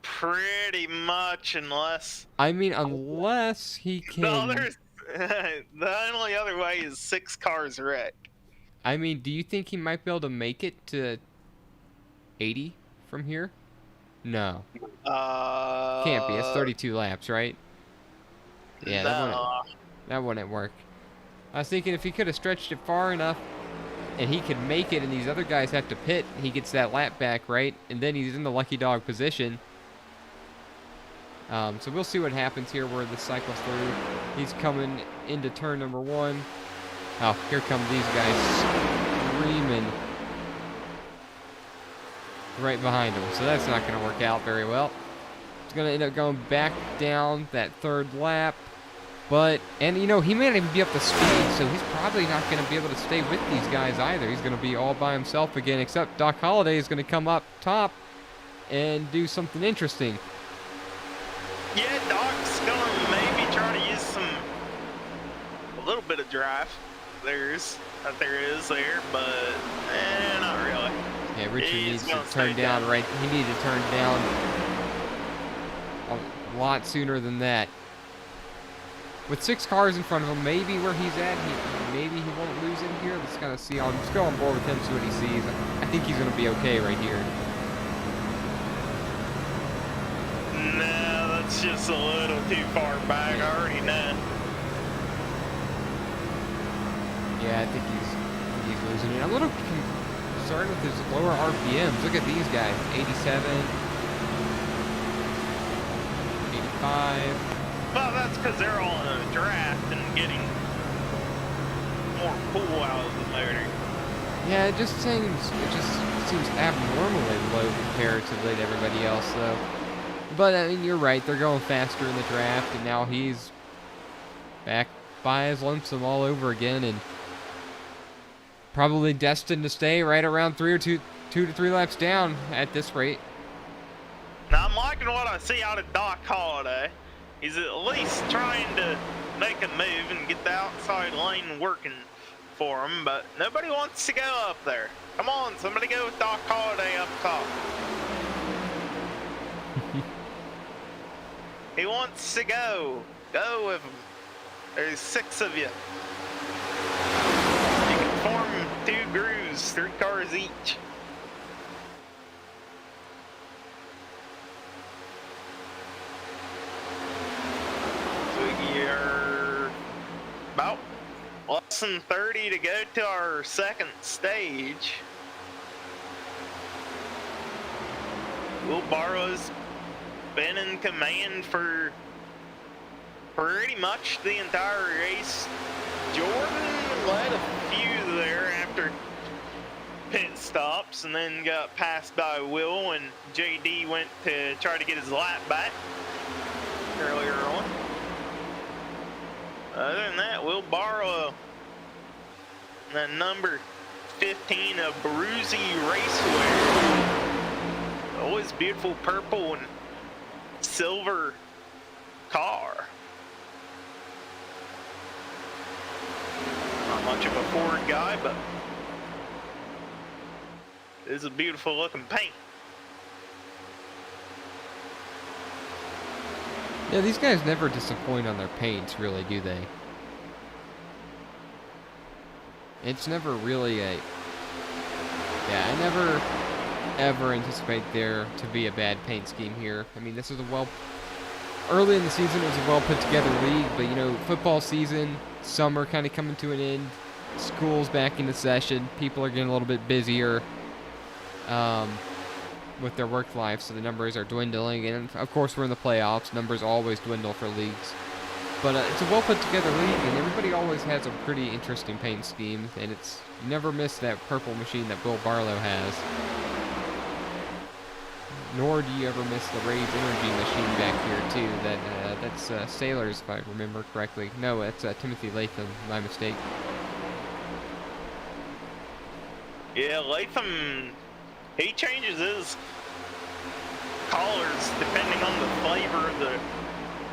Speaker 2: pretty much, unless
Speaker 3: he can.
Speaker 2: The only other way is 6 cars wreck.
Speaker 3: I mean, do you think he might be able to make it to 80 from here? No. Can't be. It's 32 laps, right? Yeah,
Speaker 2: no.
Speaker 3: that wouldn't work. I was thinking if he could have stretched it far enough and he could make it and these other guys have to pit, he gets that lap back, right? And then he's in the lucky dog position. So we'll see what happens here where this cycles through. He's coming into turn number 1. Oh, here come these guys screaming right behind him. So that's not going to work out very well. It's going to end up going back down that 3rd lap. And you know, he may not even be up to speed, so he's probably not going to be able to stay with these guys either. He's going to be all by himself again, except Doc Holliday is going to come up top and do something interesting.
Speaker 2: Yeah, Doc's gonna maybe try to use a little bit of drive. There is, but not really.
Speaker 3: Yeah, Richard needs to turn down right. He needed to turn down a lot sooner than that. With 6 cars in front of him, maybe where he's at, maybe he won't lose in here. Let's kind of see. I'll just go on board with him, see what he sees. I think he's gonna be okay right here.
Speaker 2: No, that's just a little too far back. I already know.
Speaker 3: Yeah, I think he's losing it. I'm a little concerned with his lower RPMs. Look at these guys: 87, 85.
Speaker 2: Well, that's because they're all in a draft and getting more pull out of the motor.
Speaker 3: Yeah, it just seems abnormally low comparatively to everybody else, though. But I mean, you're right. They're going faster in the draft, and now he's back by his lonesome all over again, and probably destined to stay right around 2 to 3 laps down at this rate.
Speaker 2: Now I'm liking what I see out of Doc Holliday. He's at least trying to make a move and get the outside lane working for him, but nobody wants to go up there. Come on, somebody go with Doc Holliday up top. He wants to go. Go with him. There's 6 of you. You can form 2 grooves, 3 cars each. So we are about less than 30 to go to our second stage. Will Barlow's been in command for pretty much the entire race. Jordan led a few there after pit stops and then got passed by Will, and JD went to try to get his lap back earlier on. Other than that, Will Barlow, the number 15 of Bruzy Racewear, always beautiful purple and silver car. Not much of a Ford guy, but it is a beautiful looking paint.
Speaker 3: Yeah, these guys never disappoint on their paints, really, do they? It's never really a... Yeah, I never ever anticipate there to be a bad paint scheme here. I mean, this is a early in the season, it was a well put together league, but you know, football season, summer kind of coming to an end, school's back into session, people are getting a little bit busier with their work life, so the numbers are dwindling, and of course we're in the playoffs, numbers always dwindle for leagues. But it's a well put together league, and everybody always has a pretty interesting paint scheme, and you never miss that purple machine that Will Barlow has. Nor do you ever miss the Rays Energy machine back here too. That's Sailors, if I remember correctly. No, it's Timothy Latham. My mistake.
Speaker 2: Yeah, Latham, he changes his colors depending on the flavor of the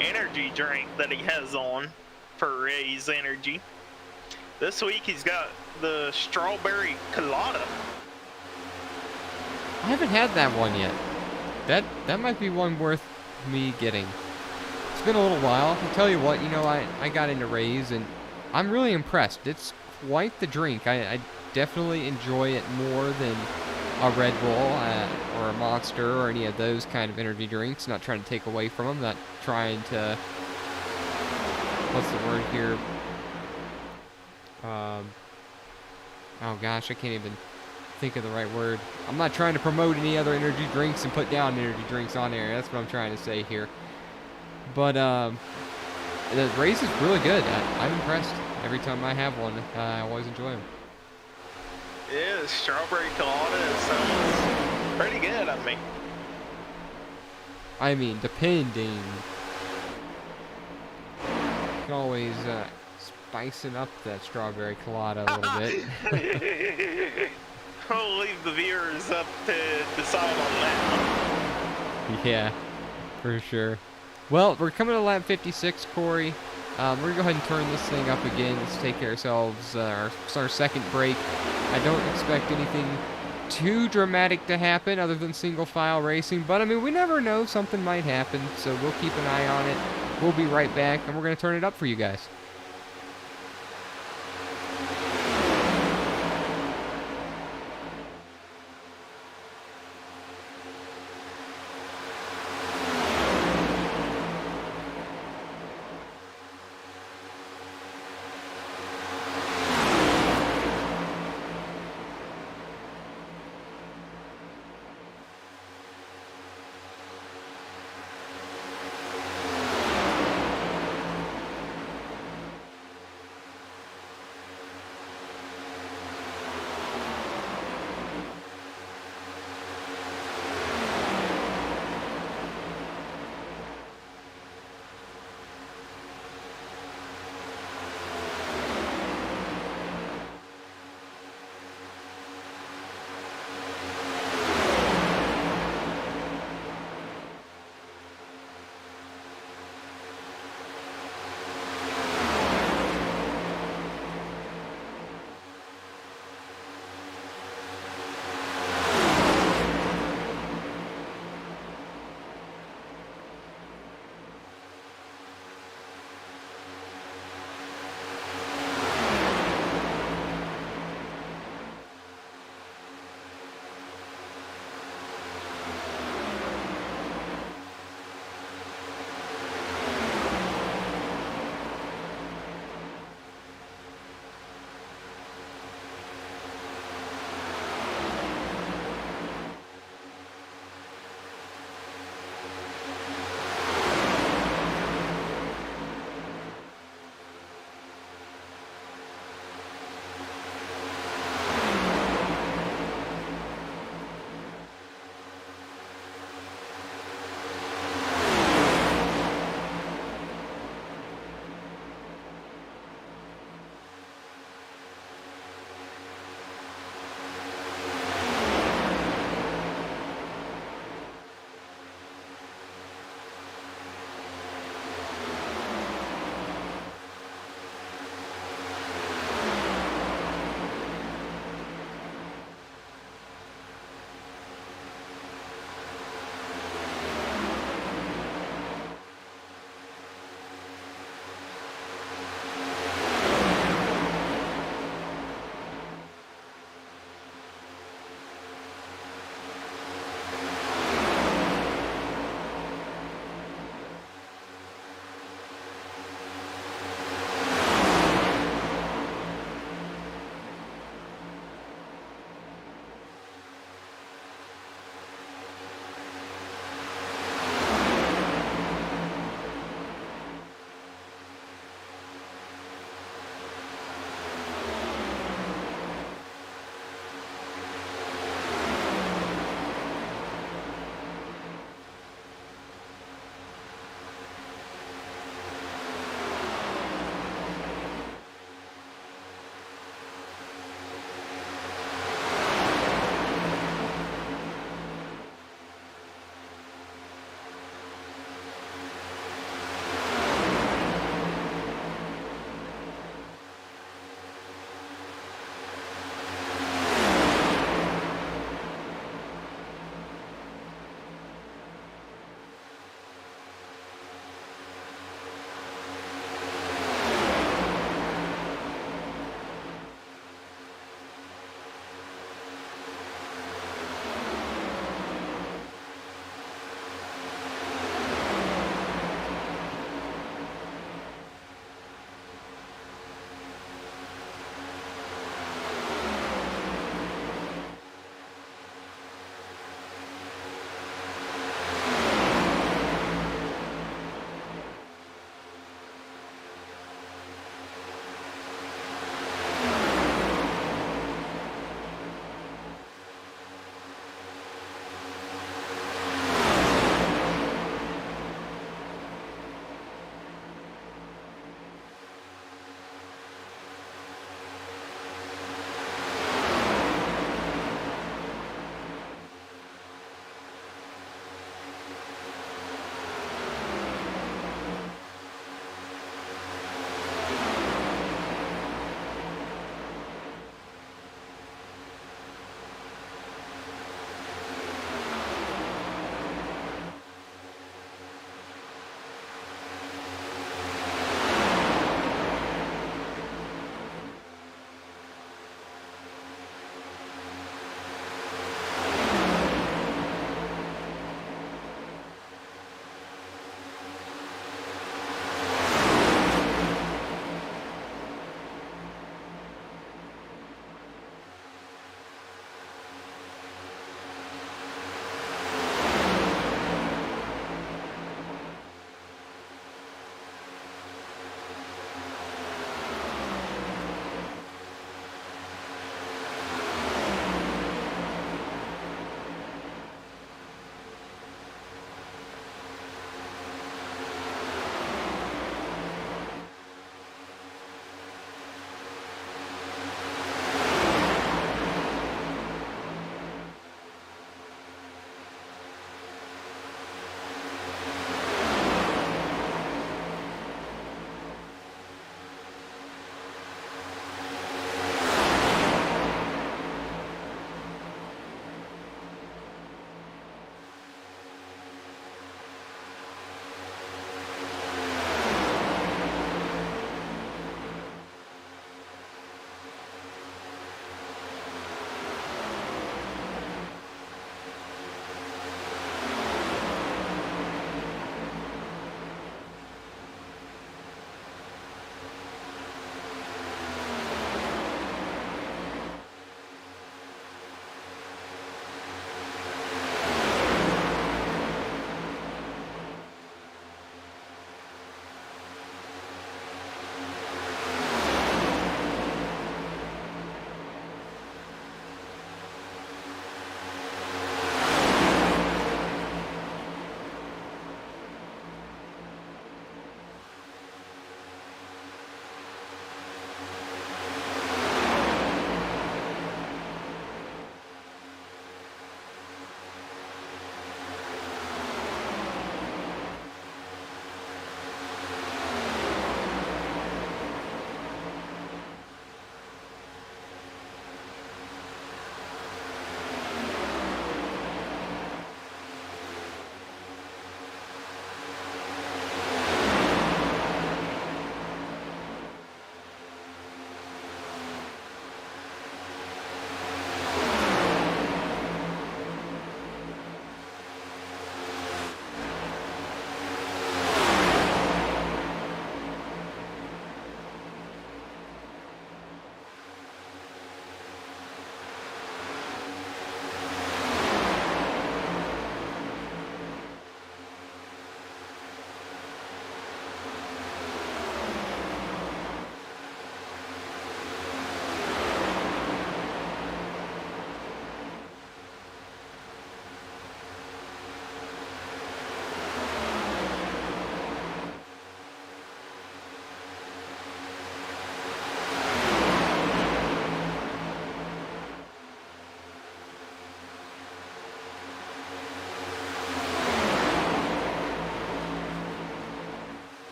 Speaker 2: energy drink that he has on for Rays Energy. This week he's got the strawberry colada.
Speaker 3: I haven't had that one yet. That might be one worth me getting. It's been a little while. I'll tell you what, you know, I got into Rays and I'm really impressed. It's quite the drink. I definitely enjoy it more than a Red Bull or a Monster or any of those kind of energy drinks. Not trying to take away from them. Not trying to... What's the word here? Oh gosh, I can't even think of the right word. I'm not trying to promote any other energy drinks and put down energy drinks on there. That's what I'm trying to say here. But the Rays is really good. I'm impressed. Every time I have one, I always enjoy them.
Speaker 2: Yeah, the strawberry colada sounds pretty good on me.
Speaker 3: I mean, depending. You can always spicing up that strawberry colada a little bit.
Speaker 2: I'll leave the viewers up to decide on that one.
Speaker 3: Yeah, for sure. Well, we're coming to lap 56, Corey. We're going to go ahead and turn this thing up again. Let's take ourselves our second break. I don't expect anything too dramatic to happen other than single file racing, but I mean, we never know. Something might happen, so we'll keep an eye on it. We'll be right back, and we're going to turn it up for you guys.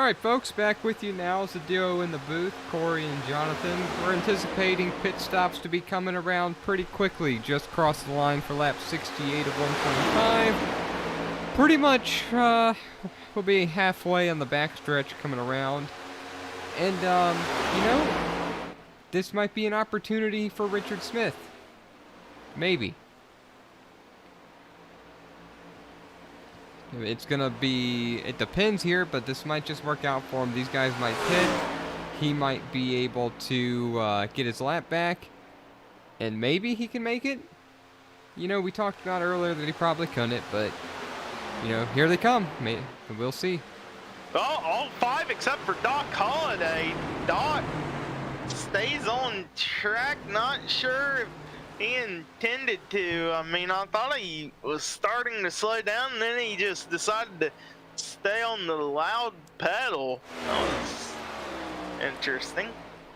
Speaker 3: Alright folks, back with you now as the duo in the booth, Corey and Jonathan. We're anticipating pit stops to be coming around pretty quickly. Just crossed the line for lap 68 of 125. Pretty much, we'll be halfway on the backstretch coming around. And, you know, this might be an opportunity for Richard Smith. Maybe. It's gonna be, it depends here, but this might just work out for him. These guys might pit. He might be able to get his lap back. And maybe he can make it. You know, we talked about earlier that he probably couldn't, but, you know, here they come. We'll see.
Speaker 2: Well, all 5 except for Doc Holliday. Doc stays on track, not sure if he intended to. I mean, I thought he was starting to slow down, and then he just decided to stay on the loud pedal. That was interesting.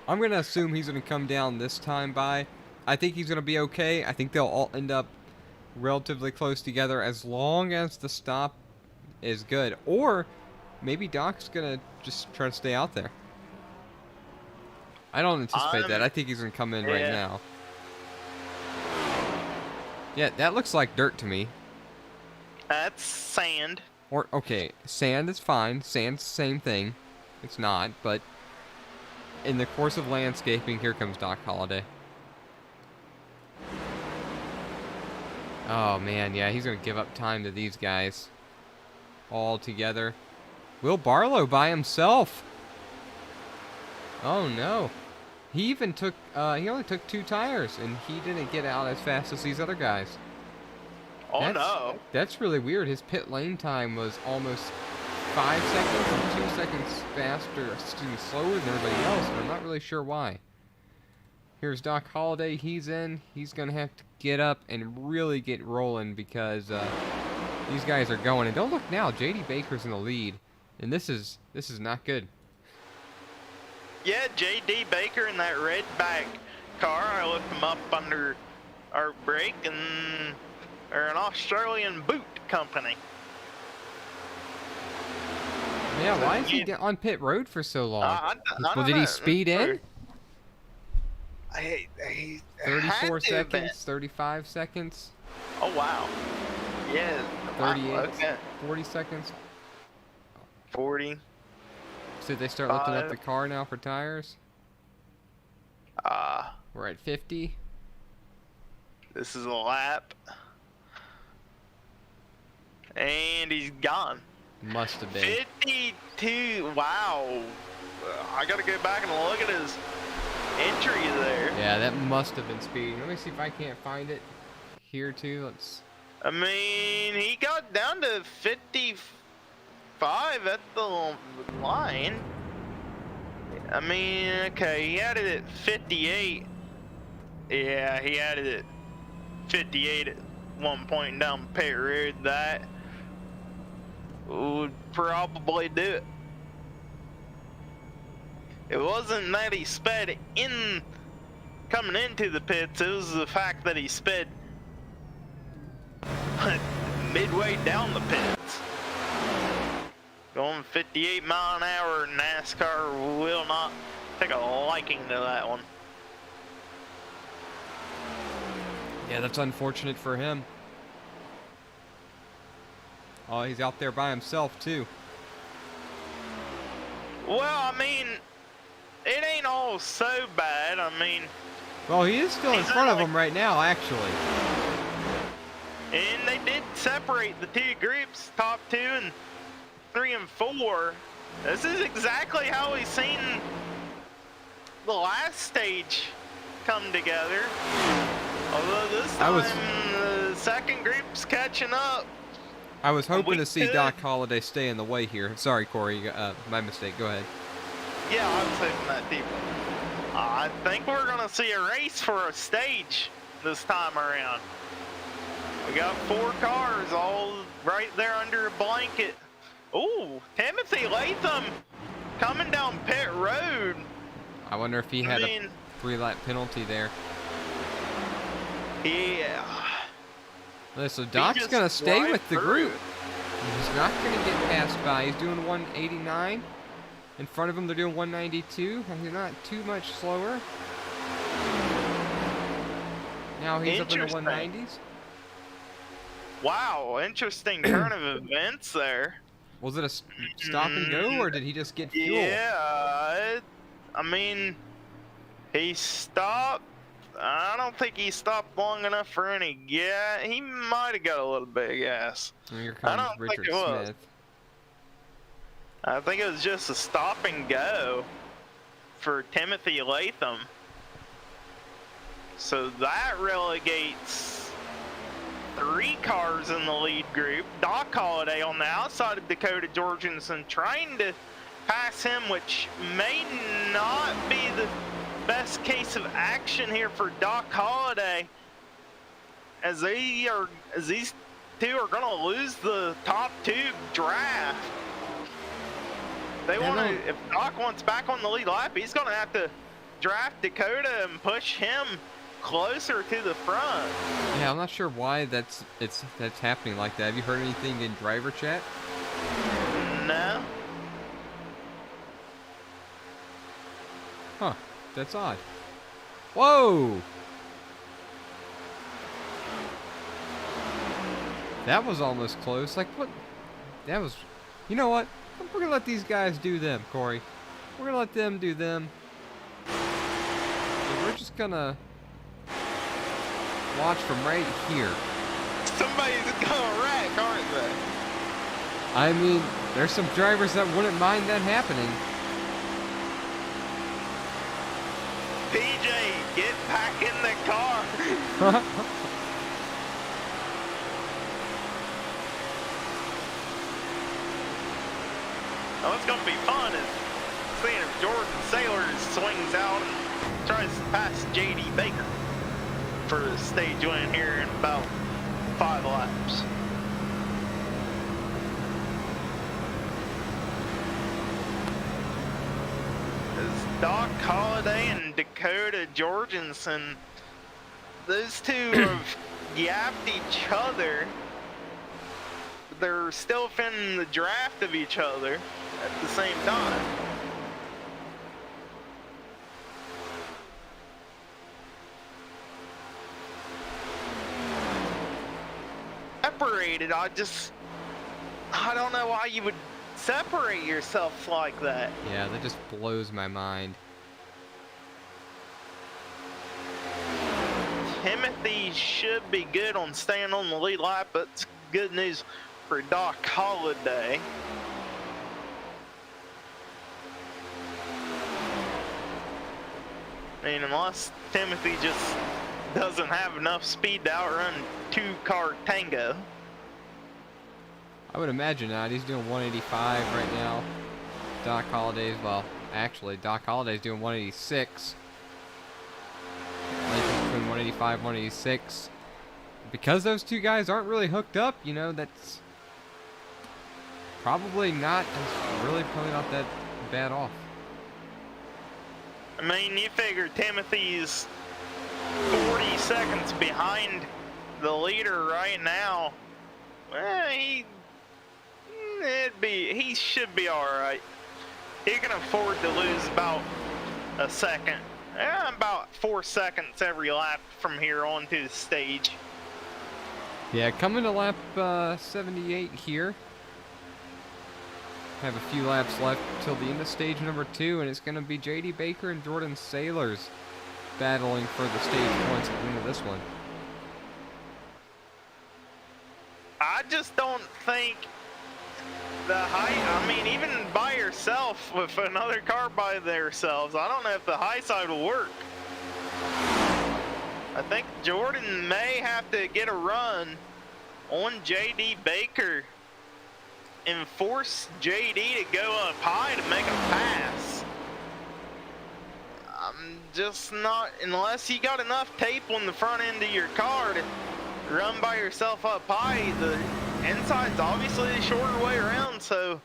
Speaker 3: I'm going to assume he's going to come down this time by. I think he's going to be okay. I think they'll all end up relatively close together as long as the stop is good. Or maybe Doc's going to just try to stay out there. I don't anticipate that. I think he's going to come in right now. Yeah, that looks like dirt to me.
Speaker 2: That's sand.
Speaker 3: Or, okay, sand is fine. Sand's the same thing. It's not, but in the course of landscaping, here comes Doc Holliday. Oh, man, yeah, he's going to give up time to these guys all together. Will Barlow by himself. Oh, no. He even took, he only took 2 tires, and he didn't get out as fast as these other guys.
Speaker 2: Oh, no.
Speaker 3: That's really weird. His pit lane time was almost 5 seconds and 2 seconds faster, slower than everybody else, and I'm not really sure why. Here's Doc Holliday. He's in. He's going to have to get up and really get rolling because these guys are going. And don't look now. J.D. Baker's in the lead, and this is not good.
Speaker 2: Yeah, J.D. Baker in that red back car. I looked him up under our brake, and they're an Australian boot company.
Speaker 3: Yeah, why is he on pit road for so long? Well, did he speed in? 34 seconds, 35 seconds.
Speaker 2: Oh, wow. Yeah.
Speaker 3: 38,
Speaker 2: okay.
Speaker 3: 40 seconds.
Speaker 2: 40.
Speaker 3: So did they start lifting up the car now for tires? We're at 50.
Speaker 2: This is a lap. And he's gone.
Speaker 3: Must have been.
Speaker 2: 52. Wow. I got to go back and look at his entry there.
Speaker 3: Yeah, that must have been speeding. Let me see if I can't find it here too.
Speaker 2: I mean, he got down to 55 at the line. I mean, okay, he had it at 58. Yeah, he had it at 58 at one point down pit road. That would probably do it. It wasn't that he sped in coming into the pits, it was the fact that he sped midway down the pits. Going 58 mile an hour, NASCAR will not take a liking to that one.
Speaker 3: Yeah, that's unfortunate for him. Oh, he's out there by himself too.
Speaker 2: Well, I mean, it ain't all so bad. I mean,
Speaker 3: well, he is still in front of him right now, actually.
Speaker 2: And they did separate the 2 groups, top 2 and 3 and 4. This is exactly how we've seen the last stage come together. Although this time the second group's catching up.
Speaker 3: I was hoping to see Doc Holliday stay in the way here. Sorry, Corey, my mistake. Go ahead.
Speaker 2: Yeah, I was hoping that too. I think we're gonna see a race for a stage this time around. We got 4 cars all right there under a blanket. Ooh, Timothy Latham coming down pit road.
Speaker 3: I wonder if he had a 3-lap penalty there.
Speaker 2: Yeah.
Speaker 3: So Doc's going to stay with the group. He's not going to get passed by. He's doing 189. In front of him, they're doing 192. And they're not too much slower. Now he's up in the 190s.
Speaker 2: Wow, interesting turn of events there.
Speaker 3: Was it a stop and go, or did he just get fuel?
Speaker 2: Yeah, I mean, he stopped. I don't think he stopped long enough for any gas. He might have got a little bit of gas.
Speaker 3: Here comes Richard Smith.
Speaker 2: I think it was just a stop and go for Timothy Latham. So that relegates 3 cars in the lead group. Doc Holliday on the outside of Dakota Jorgensen trying to pass him, which may not be the best case of action here for Doc Holliday, as these two are going to lose the top 2 draft. They want to, if Doc wants back on the lead lap, he's going to have to draft Dakota and push him closer to the front.
Speaker 3: Yeah, I'm not sure why that's happening like that. Have you heard anything in driver chat?
Speaker 2: No.
Speaker 3: Huh, that's odd. Whoa! That was almost close. Like, what? That was... You know what? We're gonna let these guys do them, Corey. We're gonna let them do them. So we're just gonna watch from right here.
Speaker 2: Somebody's gonna wreck, aren't they?
Speaker 3: I mean, there's some drivers that wouldn't mind that happening.
Speaker 2: PJ, get back in the car. What's going to be fun is seeing if Jordan Sailors swings out and tries to pass J.D. Baker for the stage win here in about 5 laps. As Doc Holliday and Dakota Jorgensen, those two have yapped each other. They're still finishing the draft of each other at the same time. Separated, I don't know why you would separate yourself like that.
Speaker 3: Yeah, that just blows my mind.
Speaker 2: Timothy should be good on staying on the lead lap, but it's good news for Doc Holliday. I mean, unless Timothy just doesn't have enough speed to outrun 2-car Tango.
Speaker 3: I would imagine not. He's doing 185 right now. Doc Holliday's, well, actually, Doc Holliday's doing 186. Between 185 and 186. Because those two guys aren't really hooked up, you know, that's probably not that bad off.
Speaker 2: I mean, you figure Timothy's 40 seconds behind the leader right now. Well, he should be all right. He can afford to lose about a second, about 4 seconds every lap from here on to the stage.
Speaker 3: Yeah, coming to lap 78 here. Have a few laps left till the end of stage number 2, and it's going to be J.D. Baker and Jordan Sailors battling for the stage points at the end of this one.
Speaker 2: I just don't think the height, I mean, even by yourself, with another car by themselves, I don't know if the high side will work. I think Jordan may have to get a run on J.D. Baker and force J.D. to go up high to make a pass. I'm just not, unless you got enough tape on the front end of your car to run by yourself up high. The inside's obviously a shorter way around, so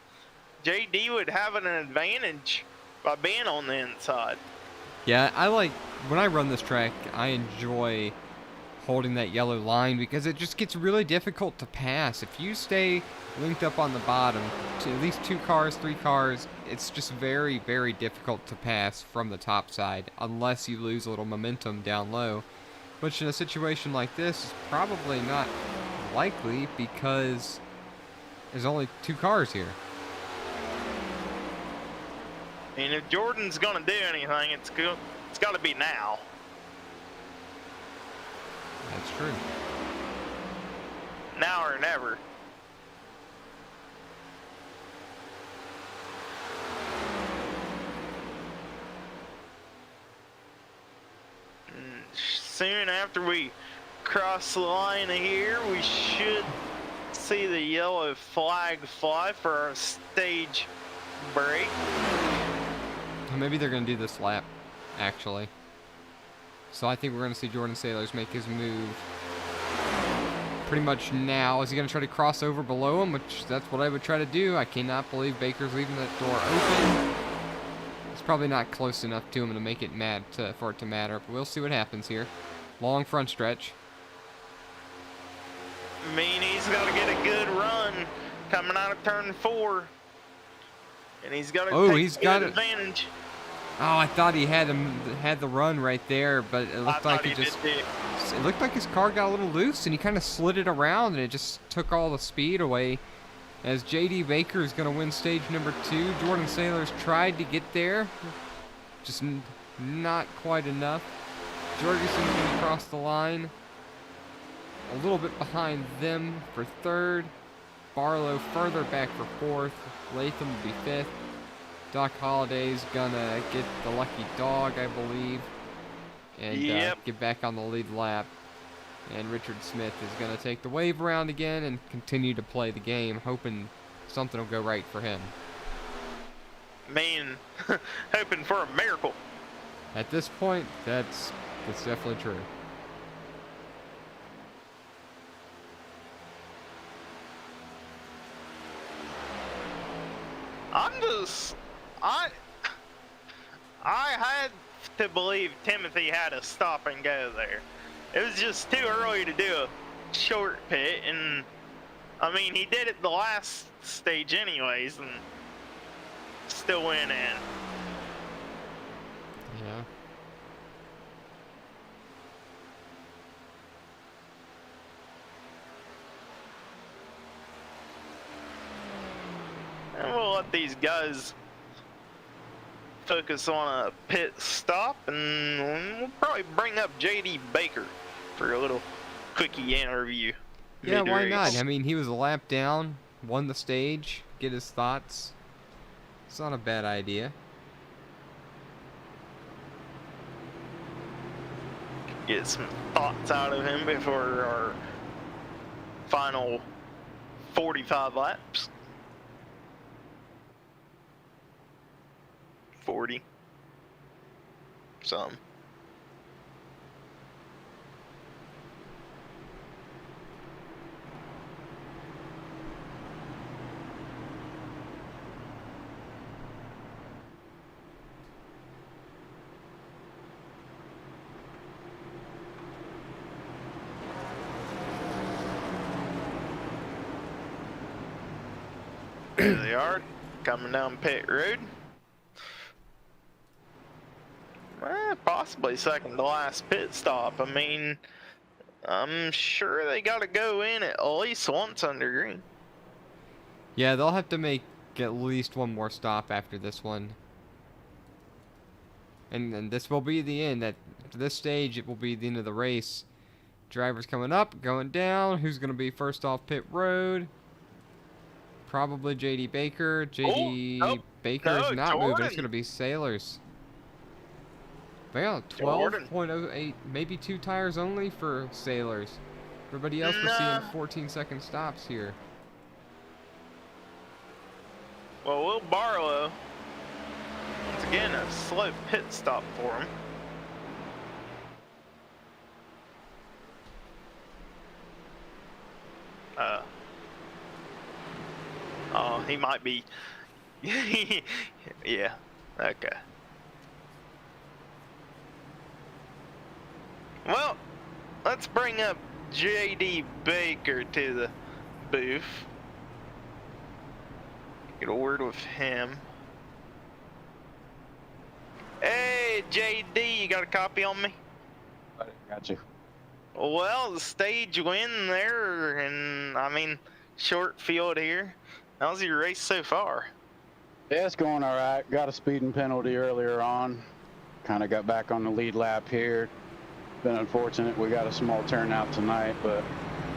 Speaker 2: J.D. would have an advantage by being on the inside.
Speaker 3: Yeah, I like, when I run this track, I enjoy holding that yellow line because it just gets really difficult to pass. If you stay linked up on the bottom to at least 2 cars, 3 cars, it's just very, very difficult to pass from the top side unless you lose a little momentum down low. Which in a situation like this is probably not likely because there's only 2 cars here.
Speaker 2: And if Jordan's gonna do anything, it's got to be now.
Speaker 3: That's true.
Speaker 2: Now or never. Soon after we cross the line here, we should see the yellow flag fly for our stage break.
Speaker 3: Maybe they're going to do this lap, actually. So I think we're going to see Jordan Sailors make his move pretty much now. Is he going to try to cross over below him? Which, that's what I would try to do. I cannot believe Baker's leaving that door open. It's probably not close enough to him to make it for it to matter. But we'll see what happens here. Long front stretch.
Speaker 2: I mean, he's got to get a good run coming out of turn 4. And he's got to take advantage.
Speaker 3: Oh, I thought he had the run right there, but it looked like he just. It looked like his car got a little loose, and he kind of slid it around, and it just took all the speed away. As J.D. Baker is going to win stage number 2, Jordan Sailors tried to get there, just not quite enough. Jorgensen's going to cross the line, a little bit behind them for 3rd. Barlow further back for 4th. Latham will be 5th. Doc Holliday's gonna get the lucky dog, I believe, and get back on the lead lap. And Richard Smith is gonna take the wave around again and continue to play the game, hoping something will go right for him.
Speaker 2: I mean, hoping for a miracle.
Speaker 3: At this point, that's definitely true.
Speaker 2: I had to believe Timothy had a stop and go there. It was just too early to do a short pit, and I mean, he did it the last stage anyways, and still went in.
Speaker 3: Yeah.
Speaker 2: And we'll let these guys focus on a pit stop, and we'll probably bring up J.D. Baker for a little quickie interview.
Speaker 3: Yeah, why not? I mean, he was a lap down, won the stage, get his thoughts. It's not a bad idea.
Speaker 2: Get some thoughts out of him before our final 45 laps. 40. Some. There they are, coming down pit road. Possibly second to last pit stop. I mean, I'm sure they got to go in at least once under green.
Speaker 3: Yeah, they'll have to make at least one more stop after this one. And this will be the end. At this stage, it will be the end of the race. Drivers coming up, going down. Who's going to be first off pit road? Probably J.D. Baker. J.D. Baker is not moving. It's going to be Sailors. But yeah, 12.08, maybe 2 tires only for Sailors. Everybody else we're seeing 14-second stops here.
Speaker 2: Well, Will Barlow, once again, a slow pit stop for him. Oh, he might be. Yeah, okay. Well, let's bring up JD Baker to the booth. Get a word with him. Hey, JD, you got a copy on me?
Speaker 4: Got you.
Speaker 2: Well, the stage win there, and I mean, short field here. How's your race so far?
Speaker 4: Yeah, it's going all right. Got a speeding penalty earlier on. Kind of got back on the lead lap here. Been unfortunate. We got a small turnout tonight, but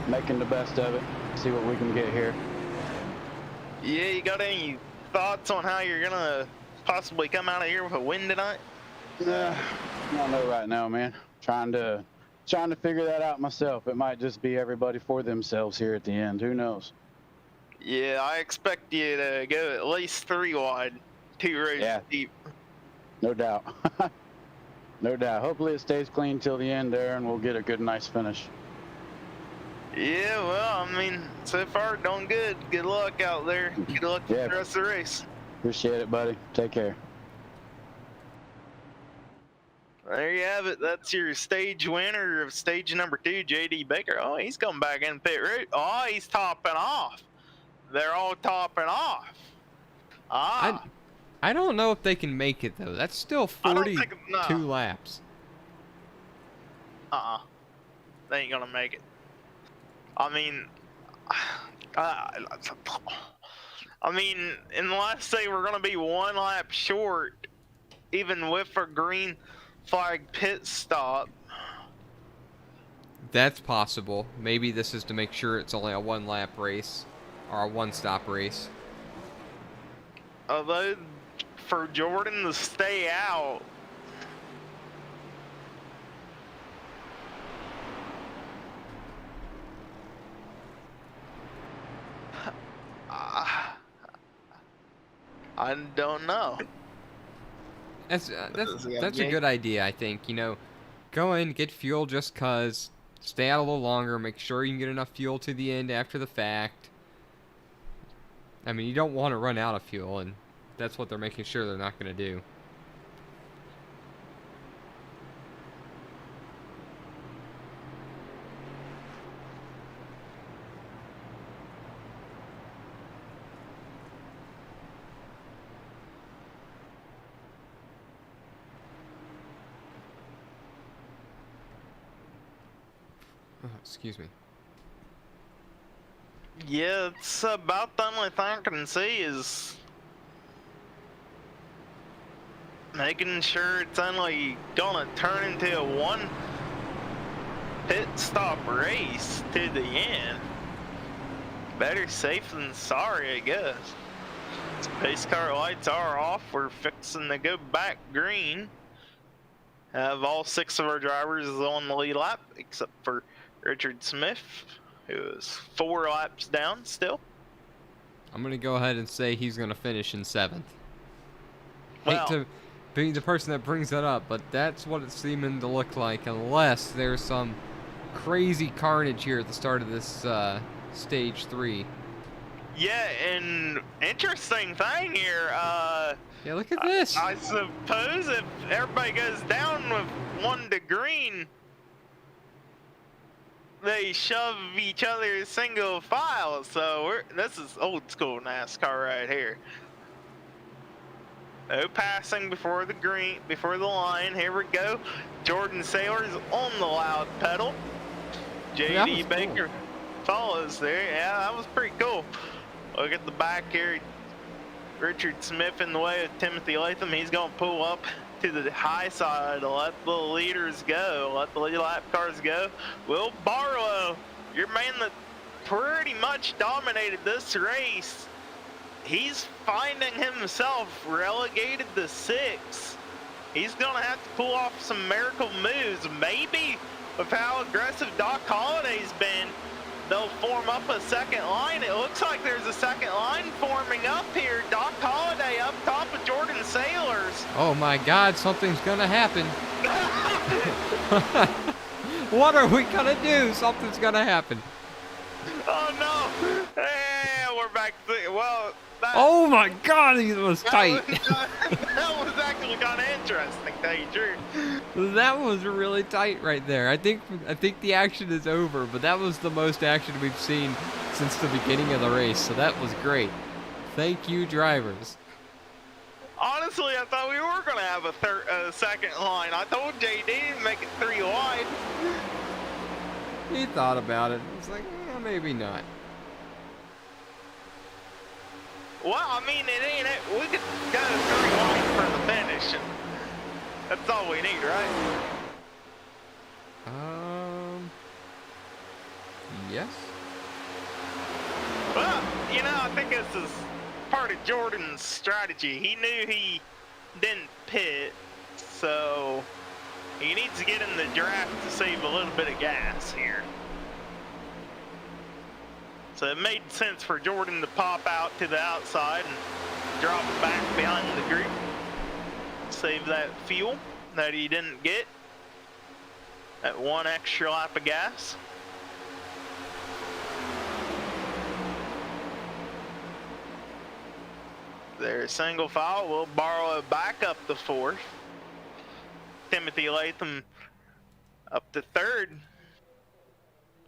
Speaker 4: making the best of it. See what we can get here.
Speaker 2: Yeah, you got any thoughts on how you're gonna possibly come out of here with a win tonight?
Speaker 4: I don't know right now, man. Trying to figure that out myself. It might just be everybody for themselves here at the end. Who knows?
Speaker 2: Yeah, I expect you to go at least 3 wide, 2 rows deep.
Speaker 4: No doubt. No doubt. Hopefully it stays clean till the end there, and we'll get a good, nice finish.
Speaker 2: Yeah, well, I mean, so far doing good. Good luck out there. Good luck for the rest of the race.
Speaker 4: Appreciate it, buddy. Take care.
Speaker 2: There you have it. That's your stage winner of stage number 2, JD Baker. Oh, he's coming back in pit road. Oh, he's topping off. They're all topping off. Ah.
Speaker 3: I don't know if they can make it, though. That's still 42 laps.
Speaker 2: They ain't gonna make it. I mean, unless they were gonna be 1 lap short, even with a green flag pit stop.
Speaker 3: That's possible. Maybe this is to make sure it's only a 1 lap race or a 1 stop race.
Speaker 2: Although, for Jordan to stay out, I don't know.
Speaker 3: That's a good idea, I think. You know, go in, get fuel just cause, stay out a little longer, make sure you can get enough fuel to the end after the fact. I mean, you don't want to run out of fuel, and that's what they're making sure they're not going to do. Oh, excuse me.
Speaker 2: Yeah, it's about the only thing I can see is making sure it's only gonna turn into a 1 pit stop race to the end. Better safe than sorry, I guess. Pace car lights are off. We're fixing to go back green. Have all 6 of our drivers on the lead lap, except for Richard Smith, who is 4 laps down still.
Speaker 3: I'm going to go ahead and say he's going to finish in 7th.
Speaker 2: Well,
Speaker 3: Hate to be the person that brings that up, but that's what it's seeming to look like, unless there's some crazy carnage here at the start of this stage 3.
Speaker 2: yeah, and interesting thing here,
Speaker 3: Yeah, look at this.
Speaker 2: I suppose if everybody goes down with 1 to green, they shove each other single file. So this is old school NASCAR right here. No passing before the line. Here we go. Jordan Saylor's on the loud pedal. JD Baker follows there. Yeah, that was pretty cool. Look at the back here. Richard Smith in the way of Timothy Latham. He's going to pull up to the high side to let the leaders go, let the lead lap cars go. Will Barlow, your man that pretty much dominated this race, he's finding himself relegated to 6. He's going to have to pull off some miracle moves. Maybe with how aggressive Doc Holliday's been, they'll form up a second line. It looks like there's a second line forming up here. Doc Holliday up top of Jordan Saylor's.
Speaker 3: Oh my God, something's gonna happen. What are we gonna do? Something's gonna happen.
Speaker 2: Oh no! Hey, we're back there. Well, that,
Speaker 3: Oh my God, he was tight.
Speaker 2: That was actually kind of interesting, to tell you the truth.
Speaker 3: That was really tight right there. I think the action is over, but that was the most action we've seen since the beginning of the race. So that was great. Thank you, drivers.
Speaker 2: Honestly, I thought we were going to have a second line. I told JD to make it 3 wide.
Speaker 3: He thought about it. It's like, maybe not.
Speaker 2: Well, I mean, it ain't it. We could go 3 wide for the finish, and that's all we need, right?
Speaker 3: Yes.
Speaker 2: Well, you know, I think this is part of Jordan's strategy. He knew he didn't pit, so he needs to get in the draft to save a little bit of gas here. So it made sense for Jordan to pop out to the outside and drop back behind the group. Save that fuel that he didn't get. That 1 extra lap of gas. There's single file. We'll borrow it back up to 4th. Timothy Latham up to 3rd.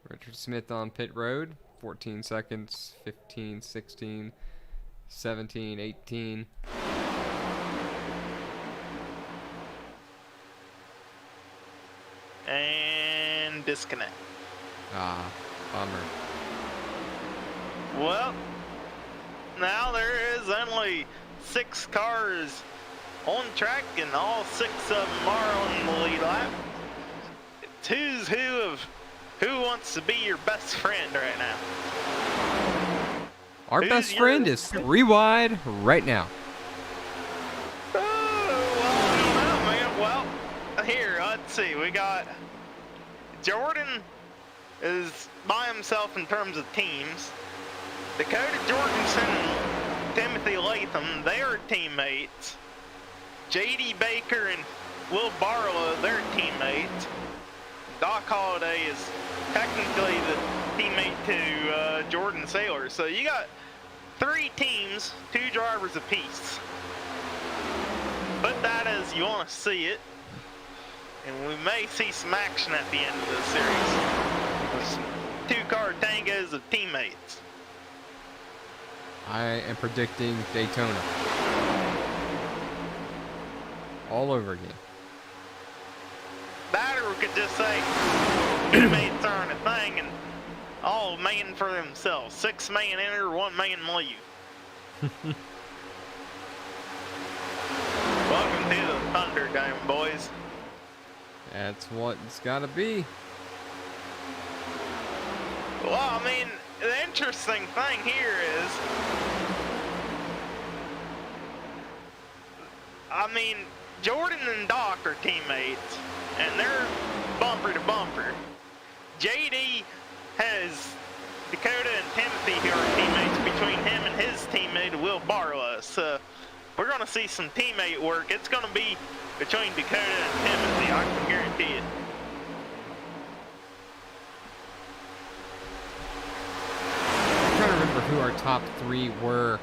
Speaker 3: Richard Smith on pit road. 14 seconds, 15, 16, 17, 18.
Speaker 2: And disconnect.
Speaker 3: Ah, bummer.
Speaker 2: Well, now there is only 6 cars on track, and all 6 of them are on the lead lap. It's who's who of who wants to be your best friend right now.
Speaker 3: Our
Speaker 2: Who's
Speaker 3: best
Speaker 2: your-
Speaker 3: friend is 3 wide right now.
Speaker 2: Oh, well, I don't know, man. Well, here, let's see. We got Jordan is by himself in terms of teams. Dakota Jorgensen and Timothy Latham, they are teammates. JD Baker and Will Barlow, they're teammates. Doc Holliday is technically the teammate to Jordan Saylor. So you got 3 teams, 2 drivers apiece. Put that as you want to see it. And we may see some action at the end of this series. 2-car tangos of teammates.
Speaker 3: I am predicting Daytona. All over again.
Speaker 2: That, or we could just say teammates aren't a thing and all man for themselves. 6 man enter, 1 man leave. Welcome to the Thunderdome, boys.
Speaker 3: That's what it's got to be.
Speaker 2: Well, I mean, the interesting thing here is, I mean, Jordan and Doc are teammates, and they're bumper to bumper. JD has Dakota and Timothy who are teammates between him and his teammate Will Barlow. So we're going to see some teammate work. It's going to be between Dakota and Timothy, I can guarantee it.
Speaker 3: I'm trying to remember who our top 3 were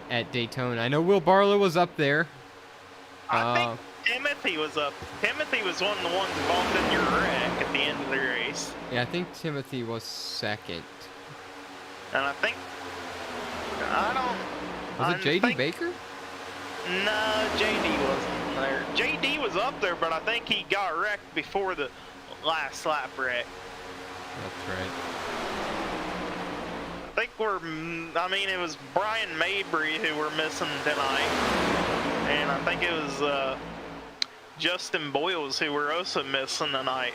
Speaker 3: at Daytona. I know Will Barlow was up there.
Speaker 2: I think Timothy was up. Timothy was one of the ones involved in your wreck at the end of the race.
Speaker 3: Yeah, I think Timothy was 2nd.
Speaker 2: And I think, I don't...
Speaker 3: Was it JD Baker?
Speaker 2: No, JD wasn't there. JD was up there, but I think he got wrecked before the last lap wreck.
Speaker 3: That's right.
Speaker 2: I think I mean, it was Brian Mabry who we're missing tonight. And I think it was Justin Boyles who we're also missing tonight.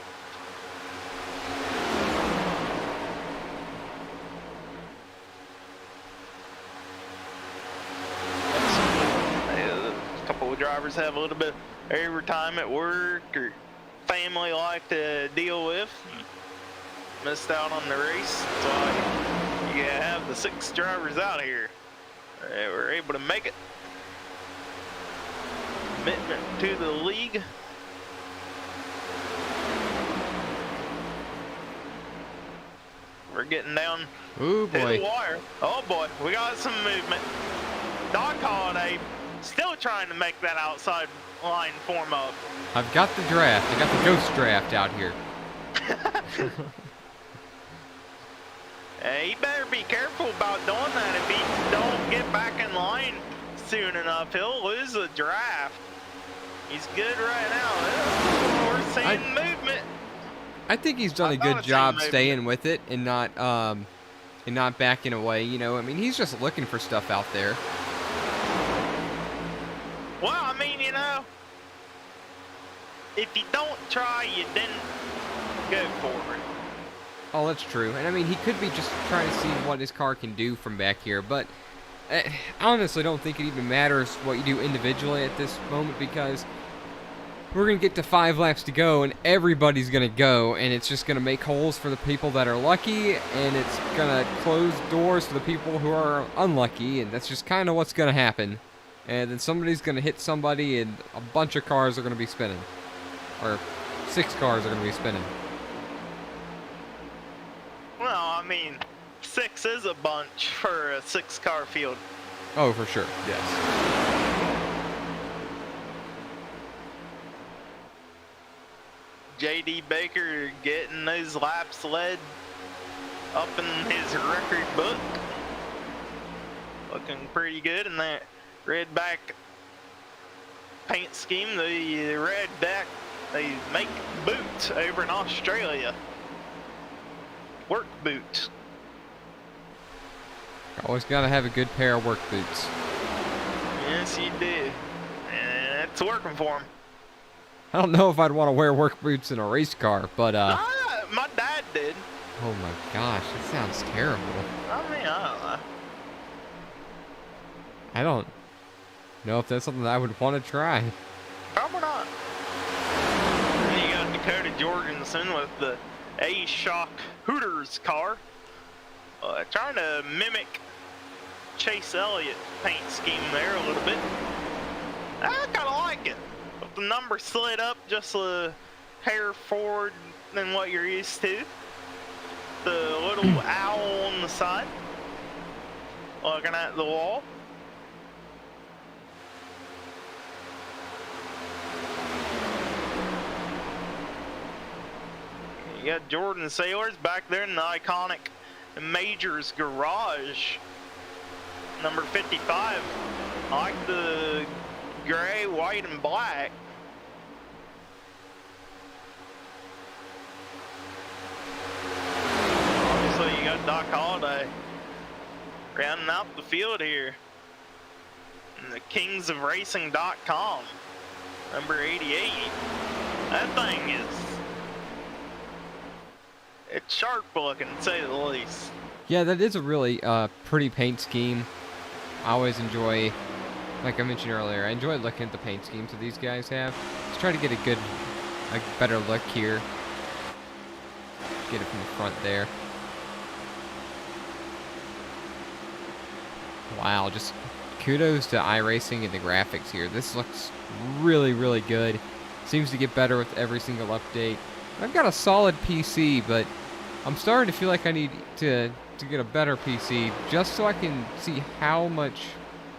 Speaker 2: A couple of drivers have a little bit of overtime at work or family like to deal with. Missed out on the race. So you have the 6 drivers out here. They were able to make it. Commitment to the league. We're getting down
Speaker 3: Ooh,
Speaker 2: to the
Speaker 3: boy.
Speaker 2: wire. Oh boy, we got some movement. Doc Holiday still trying to make that outside line form up.
Speaker 3: I've got the draft. I got the ghost draft out here.
Speaker 2: He better be careful about doing that. If he don't get back in line soon enough, he'll lose the draft. He's good right now. We're seeing movement.
Speaker 3: I think he's done a good job staying with it and not backing away. You know, I mean, he's just looking for stuff out there.
Speaker 2: Well, I mean, you know, if you don't try, you didn't go for it.
Speaker 3: Oh, that's true. And I mean, he could be just trying to see what his car can do from back here. But I honestly don't think it even matters what you do individually at this moment, because we're going to get to 5 laps to go and everybody's going to go, and it's just going to make holes for the people that are lucky, and it's going to close doors for the people who are unlucky, and that's just kind of what's going to happen. And then somebody's going to hit somebody, and a bunch of cars are going to be spinning. Or 6 cars are going to be spinning.
Speaker 2: Well, I mean, 6 is a bunch for a 6-car field.
Speaker 3: Oh, for sure, yes.
Speaker 2: J.D. Baker getting those laps led up in his record book. Looking pretty good in that red back paint scheme. The red back, they make boots over in Australia. Work boots.
Speaker 3: Always got to have a good pair of work boots.
Speaker 2: Yes, you do. And it's working for him.
Speaker 3: I don't know if I'd want to wear work boots in a race car, but
Speaker 2: My dad did.
Speaker 3: oh my gosh, that sounds terrible.
Speaker 2: I mean, I don't know.
Speaker 3: I don't know if that's something that I would want to try.
Speaker 2: Probably not. And you got Dakota Jorgensen with the A-Shock Hooters car. Trying to mimic Chase Elliott paint scheme there a little bit. I kind of like it. With the number slid up just a hair forward than what you're used to. The little owl on the side. Looking at the wall. You got Jordan Sailors back there in the iconic Majors garage. Number 55. I like the gray, white, and black. Obviously, you got Doc Holiday rounding out the field here. And the kingsofracing.com. Number 88. That thing is... it's sharp looking, to say the least.
Speaker 3: Yeah, that is a really pretty paint scheme. I always enjoy, like I mentioned earlier, I enjoy looking at the paint schemes that these guys have. Let's try to get a better look here. Get it from the front there. Wow, just kudos to iRacing and the graphics here. This looks really, really good. Seems to get better with every single update. I've got a solid PC, but I'm starting to feel like I need to get a better PC just so I can see how much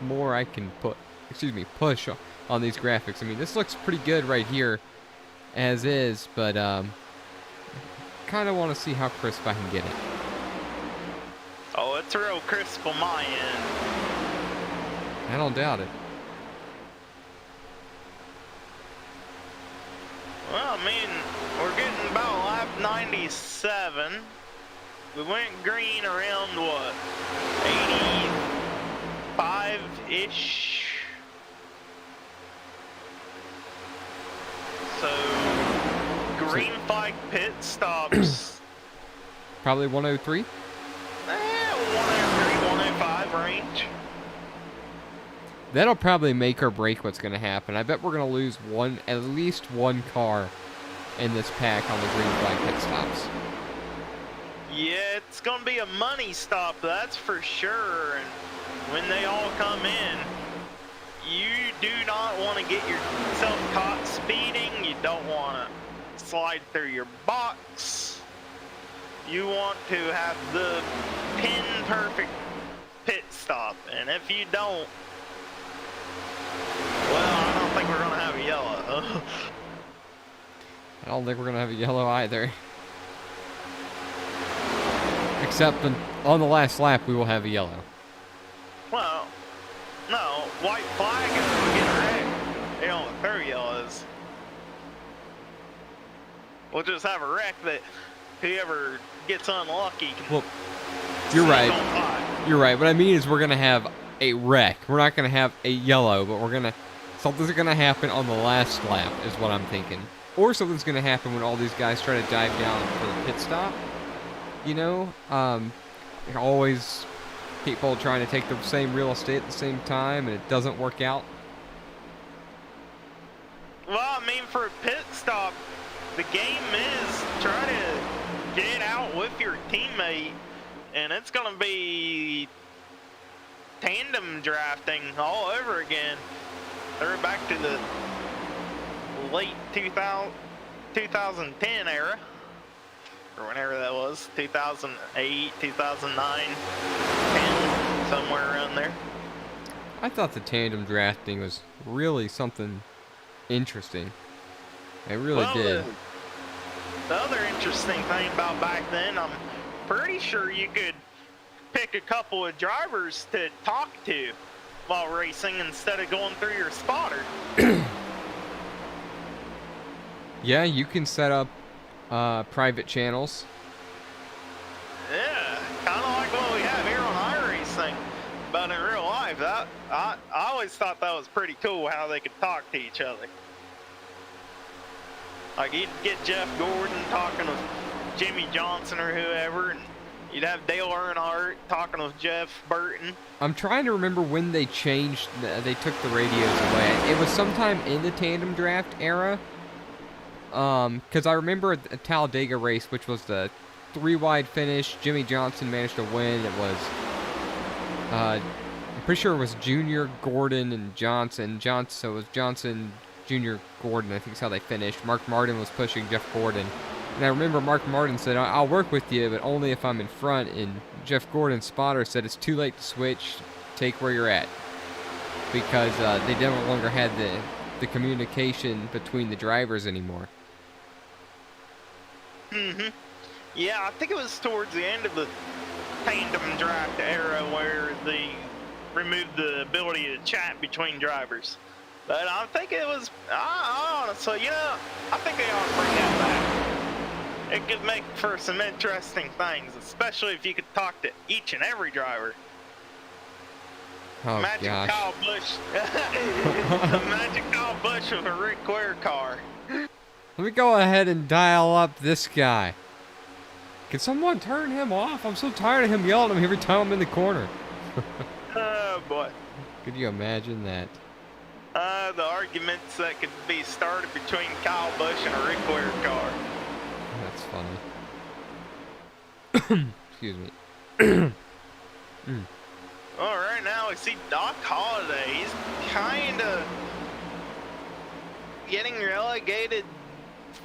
Speaker 3: more I can push on these graphics. I mean, this looks pretty good right here as is, but kind of want to see how crisp I can get it.
Speaker 2: Oh, it's real crisp on my end.
Speaker 3: I don't doubt it.
Speaker 2: Well, I mean, we're getting about lap 97. We went green around, what, 85-ish? So, green flag pit stops.
Speaker 3: Probably 103?
Speaker 2: 103, 105 range.
Speaker 3: That'll probably make or break what's going to happen. I bet we're going to lose at least one car in this pack on the green flag pit stops.
Speaker 2: Yeah, it's going to be a money stop, that's for sure. And when they all come in, you do not want to get yourself caught speeding. You don't want to slide through your box. you want to have the pin perfect pit stop, and if you don't, well, I don't think we're gonna have a yellow.
Speaker 3: I don't think we're gonna have a yellow either. Except on the last lap, we will have a yellow.
Speaker 2: Well, no, white flag is gonna get wrecked. They don't throw yellows. We'll just have a wreck that whoever gets unlucky can.
Speaker 3: Well, you're right.
Speaker 2: on by.
Speaker 3: You're right. What I mean is we're gonna have a wreck. We're not gonna have a yellow, but something's gonna happen on the last lap, is what I'm thinking. Or something's gonna happen when all these guys try to dive down for the pit stop. You know, always people trying to take the same real estate at the same time, and it doesn't work out.
Speaker 2: Well, I mean, for a pit stop, the game is try to get out with your teammate, and it's gonna be tandem drafting all over again. They're back to the late 2010 era. Or whenever that was, 2008, 2009, 10, somewhere around there.
Speaker 3: I thought the tandem drafting was really something interesting. I really did.
Speaker 2: The other interesting thing about back then, I'm pretty sure you could pick a couple of drivers to talk to while racing instead of going through your spotter.
Speaker 3: Yeah, you can set up private channels.
Speaker 2: Yeah, kind of like what we have here on iRacing, but in real life. I always thought that was pretty cool how they could talk to each other. Like you'd get Jeff Gordon talking with Jimmy Johnson or whoever, and you'd have Dale Earnhardt talking with Jeff Burton.
Speaker 3: I'm trying to remember when they changed, they took the radios away. It was sometime in the tandem draft era. Because I remember a Talladega race, which was the 3-wide finish. Jimmy Johnson managed to win. It was, I'm pretty sure it was Junior, Gordon, and Johnson. So it was Johnson, Junior, Gordon, I think is how they finished. Mark Martin was pushing Jeff Gordon. And I remember Mark Martin said, I'll work with you, but only if I'm in front. And Jeff Gordon's spotter said, it's too late to switch. Take where you're at. Because they no longer had the communication between the drivers anymore.
Speaker 2: Yeah, I think it was towards the end of the tandem draft era where they removed the ability to chat between drivers. But I think it was, honestly, you know, I think they ought to bring that back. It could make for some interesting things, especially if you could talk to each and every driver.
Speaker 3: Oh,
Speaker 2: Imagine
Speaker 3: gosh.
Speaker 2: Kyle Busch. Imagine Kyle Busch with a Rick Ware car.
Speaker 3: Let me go ahead and dial up this guy. Can someone turn him off? I'm so tired of him yelling at me every time I'm in the corner.
Speaker 2: Oh, boy.
Speaker 3: Could you imagine that?
Speaker 2: The arguments that could be started between Kyle Busch and a Rick Ware car.
Speaker 3: That's funny. Excuse me.
Speaker 2: All right, now we see Doc Holliday. He's kind of getting relegated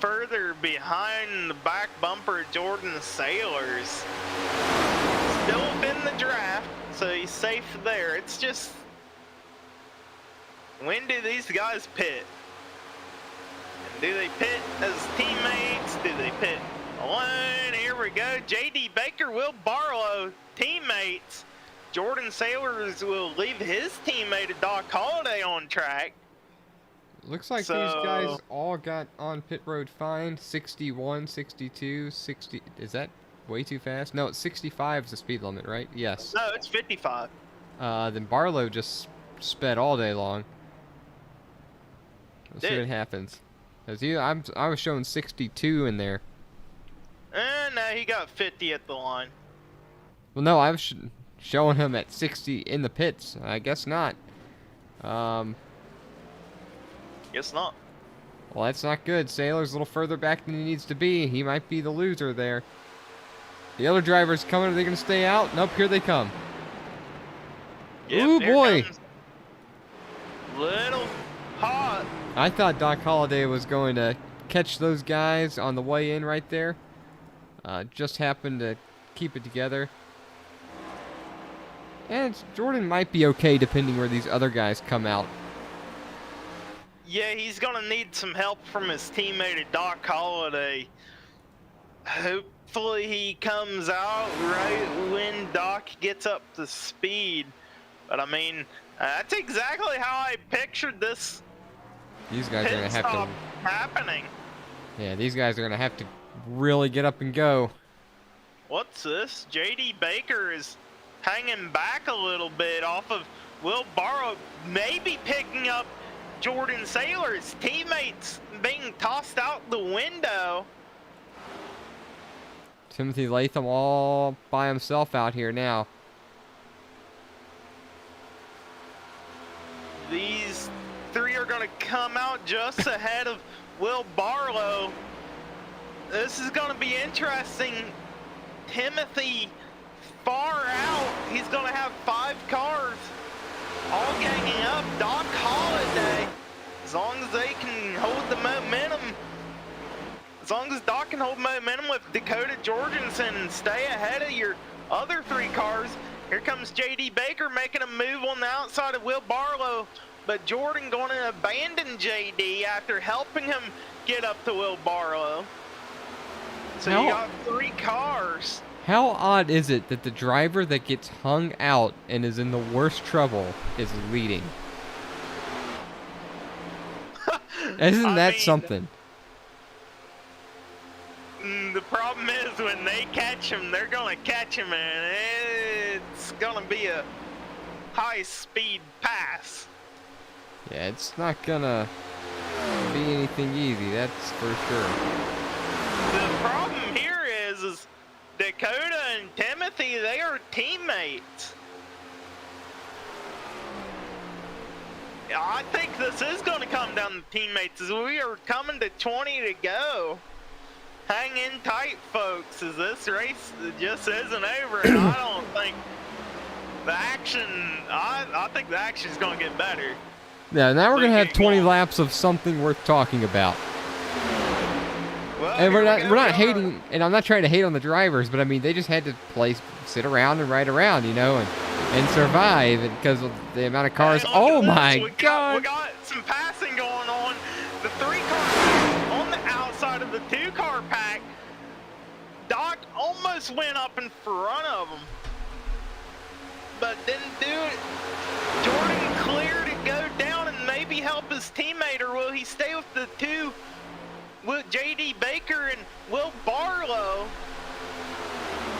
Speaker 2: further behind the back bumper of Jordan Sailors. Still in the draft, so he's safe there. It's just, when do these guys pit? And do they pit as teammates? Do they pit alone? Here we go. J.D. Baker will Barlow teammates. Jordan Sailors will leave his teammate Doc Holliday on track.
Speaker 3: Looks like these guys all got on pit road fine. 61, 62, 60. Is that way too fast? No, it's 65 is the speed limit, right? Yes.
Speaker 2: No, it's 55.
Speaker 3: Then Barlow just sped all day long. Let's see what happens. I was showing 62 in there.
Speaker 2: No, he got 50 at the line.
Speaker 3: Well, no, I was showing him at 60 in the pits. I guess not.
Speaker 2: Guess not.
Speaker 3: Well, that's not good. Sailor's a little further back than he needs to be. He might be the loser there. The other drivers coming. Are they going to stay out? Nope, here they come.
Speaker 2: Yep,
Speaker 3: Ooh, boy.
Speaker 2: Little hot.
Speaker 3: I thought Doc Holliday was going to catch those guys on the way in right there. just happened to keep it together. And Jordan might be okay depending where these other guys come out.
Speaker 2: Yeah, he's gonna need some help from his teammate Doc Holliday. Hopefully he comes out right when Doc gets up to speed. But I mean, that's exactly how I pictured this.
Speaker 3: These guys are
Speaker 2: pit
Speaker 3: gonna have
Speaker 2: stop
Speaker 3: to.
Speaker 2: happening.
Speaker 3: Yeah, these guys are gonna have to really get up and go.
Speaker 2: What's this? JD Baker is hanging back a little bit off of Will Barrow, maybe picking up Jordan Saylor's teammates being tossed out the window.
Speaker 3: Timothy Latham all by himself out here now.
Speaker 2: These three are going to come out just ahead of Will Barlow. This is going to be interesting. Timothy far out. He's going to have 5 cars all ganging up. Doc Holliday, as long as they can hold the momentum, as long as Doc can hold momentum with Dakota Jorgensen and stay ahead of your other 3 cars. Here comes JD Baker making a move on the outside of Will Barlow, but Jordan going to abandon JD after helping him get up to Will Barlow. So you got 3 cars.
Speaker 3: How odd is it that the driver that gets hung out and is in the worst trouble is leading? Isn't that something?
Speaker 2: The problem is when they catch him, they're going to catch him, and it's going to be a high-speed pass.
Speaker 3: Yeah, it's not gonna be anything easy, that's for sure.
Speaker 2: The problem here is Dakota and Timothy, they are teammates. I think this is going to come down to teammates as we are coming to 20 to go. Hang in tight, folks, as this race just isn't over, and I don't think the action, I think the action is going to get better.
Speaker 3: Yeah, now we're gonna have 20 laps of something worth talking about.
Speaker 2: Well,
Speaker 3: And we're not hating, and I'm not trying to hate on the drivers, but I mean they just had to sit around and ride around, you know, and survive because of the amount of cars. Oh my God!
Speaker 2: We got some passing going on. The 3 cars on the outside of the 2-car pack. Doc almost went up in front of him, but didn't do it. Jordan clear to go down and maybe help his teammate, or will he stay with the 2? With JD Baker and Will Barlow?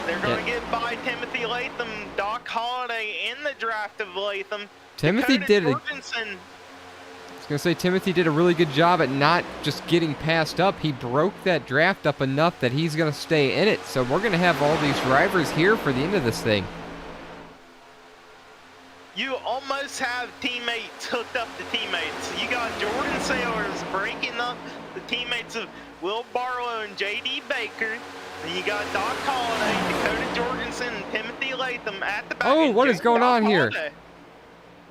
Speaker 2: They're going to get by Timothy Latham, Doc Holliday in the draft of Latham.
Speaker 3: Timothy
Speaker 2: Dakota
Speaker 3: did it.
Speaker 2: Jorgensen.
Speaker 3: I was gonna say Timothy did a really good job at not just getting passed up. He broke that draft up enough that he's gonna stay in it. So we're gonna have all these drivers here for the end of this thing.
Speaker 2: You almost have teammates hooked up to teammates. You got Jordan Sailors breaking up the teammates of Will Barlow and JD Baker. And you got Doc Holliday, Dakota Jorgensen, and Timothy Latham at the back.
Speaker 3: Oh, what is going on here?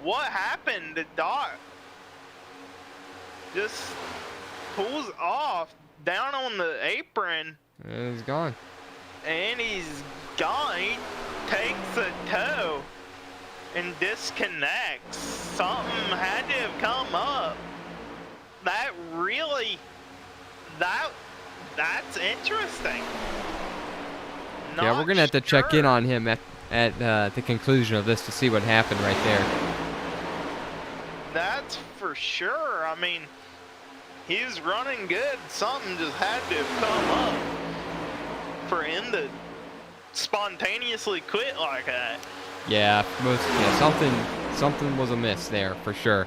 Speaker 2: What happened to Doc? Just pulls off down on the apron.
Speaker 3: And he's gone.
Speaker 2: And he's gone. He takes a tow and disconnects. Something had to have come up. That really, that's interesting.
Speaker 3: Yeah, we're gonna have to check in on him at the conclusion of this to see what happened right there.
Speaker 2: That's for sure. I mean, he was running good. Something just had to have come up for him to spontaneously quit like that.
Speaker 3: Yeah, something was amiss there for sure.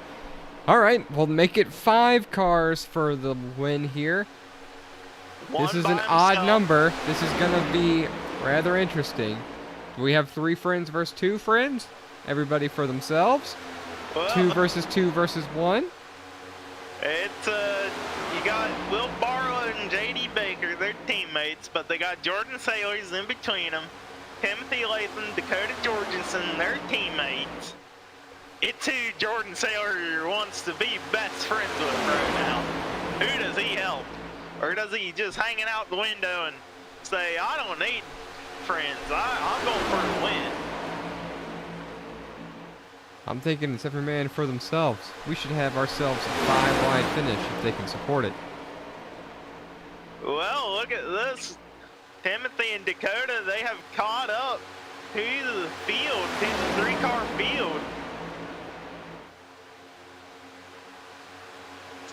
Speaker 3: All right, we'll make it 5 cars for the win here. This is an odd number. This is gonna be rather interesting. Do we have 3 friends versus 2 friends? Everybody for themselves?
Speaker 2: Well,
Speaker 3: 2 versus 2 versus 1?
Speaker 2: It's you got Will Barlow and JD Baker, they're teammates, but they got Jordan Sailors in between them. Timothy Latham, Dakota Jorgensen, they're teammates. It's who Jordan Saylor wants to be best friends with right now. Who does he help? Or does he just hanging out the window and say, I don't need friends. I'm going for a win.
Speaker 3: I'm thinking it's every man for themselves. We should have ourselves a 5-wide finish if they can support it.
Speaker 2: Well, look at this. Timothy and Dakota, they have caught up to the field, to the 3-car field.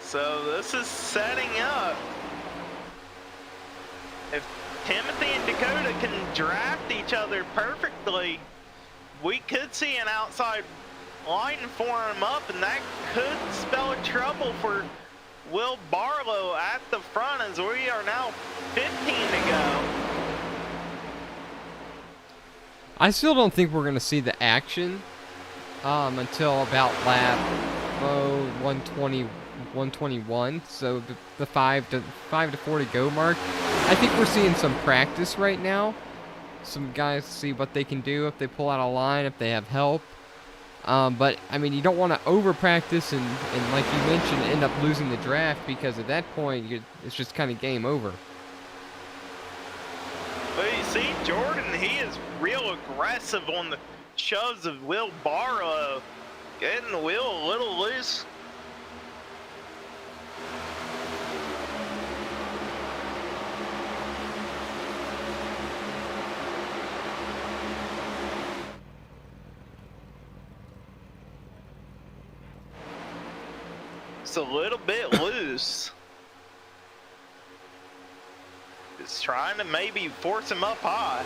Speaker 2: So this is setting up. If Timothy and Dakota can draft each other perfectly, we could see an outside line form up, and that could spell trouble for Will Barlow at the front, as we are now 15 to go.
Speaker 3: I still don't think we're going to see the action until about lap 120, 121. So the 5 to 4 to go mark. I think we're seeing some practice right now. Some guys see what they can do if they pull out a line, if they have help. But I mean, you don't want to over practice and like you mentioned, end up losing the draft, because at that point it's just kind of game over.
Speaker 2: But you see, Jordan, he is real aggressive on the shoves of Will Barlow, getting the wheel a little loose. It's a little bit loose. It's trying to maybe force him up high.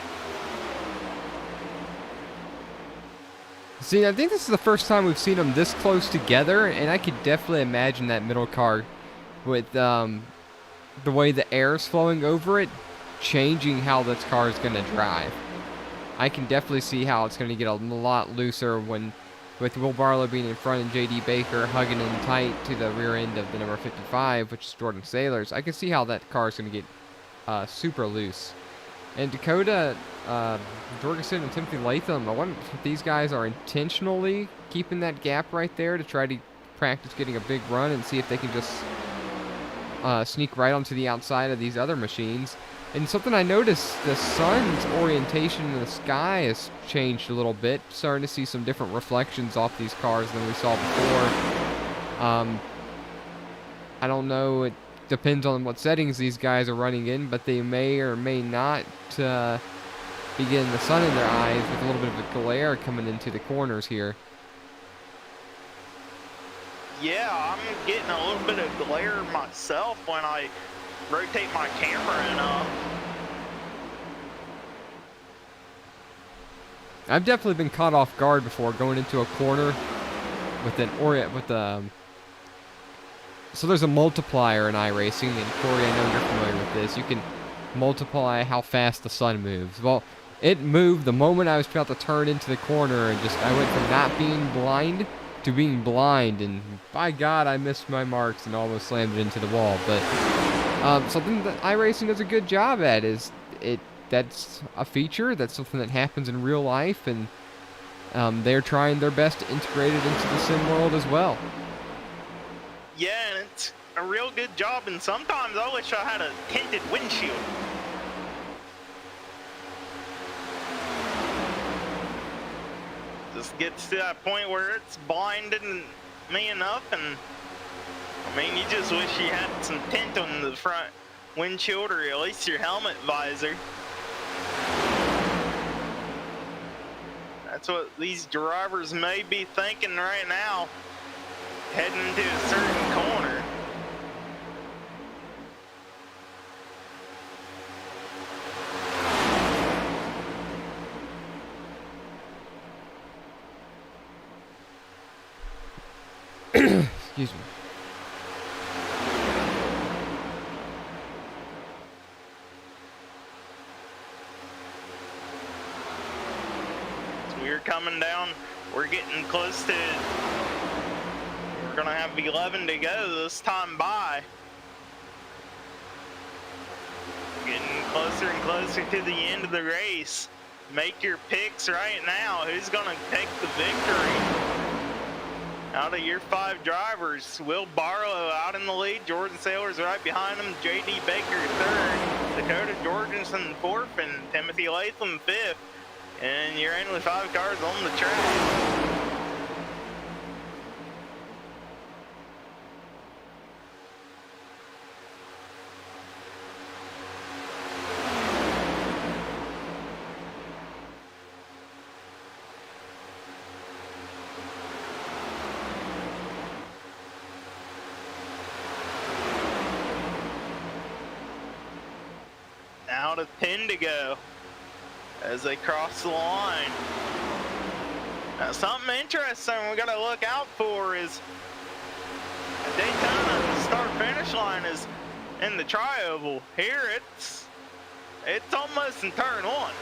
Speaker 3: See, I think this is the first time we've seen them this close together, and I could definitely imagine that middle car with the way the air is flowing over it, changing how this car is going to drive. I can definitely see how it's going to get a lot looser with Will Barlow being in front and J.D. Baker hugging in tight to the rear end of the number 55, which is Jordan Sailors. I can see how that car is going to get super loose. And Dakota, Jorgensen, and Timothy Latham, I wonder if these guys are intentionally keeping that gap right there to try to practice getting a big run and see if they can just sneak right onto the outside of these other machines. And something I noticed, the sun's orientation in the sky has changed a little bit. Starting to see some different reflections off these cars than we saw before. I don't know, it depends on what settings these guys are running in, but they may or may not be getting the sun in their eyes with a little bit of a glare coming into the corners here.
Speaker 2: Yeah, I'm getting a little bit of glare myself when I rotate my camera enough.
Speaker 3: I've definitely been caught off guard before going into a corner with so there's a multiplier in iRacing, and Corey, I know you're familiar with this. You can multiply how fast the sun moves. Well, it moved the moment I was about to turn into the corner, and I went from not being blind to being blind, and by God, I missed my marks and almost slammed it into the wall. But something that iRacing does a good job at is that's a feature, that's something that happens in real life, and they're trying their best to integrate it into the sim world as well.
Speaker 2: Yeah, and it's a real good job, and sometimes I wish I had a tinted windshield. Just gets to that point where it's blinding me enough, and I mean, you just wish you had some tint on the front windshield, or at least your helmet visor. That's what these drivers may be thinking right now, heading into a certain corner.
Speaker 3: Excuse me.
Speaker 2: We're coming down. We're getting close to. We're gonna have 11 to go this time by. Getting closer and closer to the end of the race. Make your picks right now. Who's gonna take the victory? Out of your 5 drivers, Will Barlow out in the lead. Jordan Sailors right behind him. J.D. Baker third. Dakota Jorgensen 4th and Timothy Latham 5th. And you're in with 5 cars on the track. Out of 10 to go as they cross the line. Now, something interesting we got to look out for is Daytona. The start-finish line is in the tri-oval. Here, it's almost in turn 1.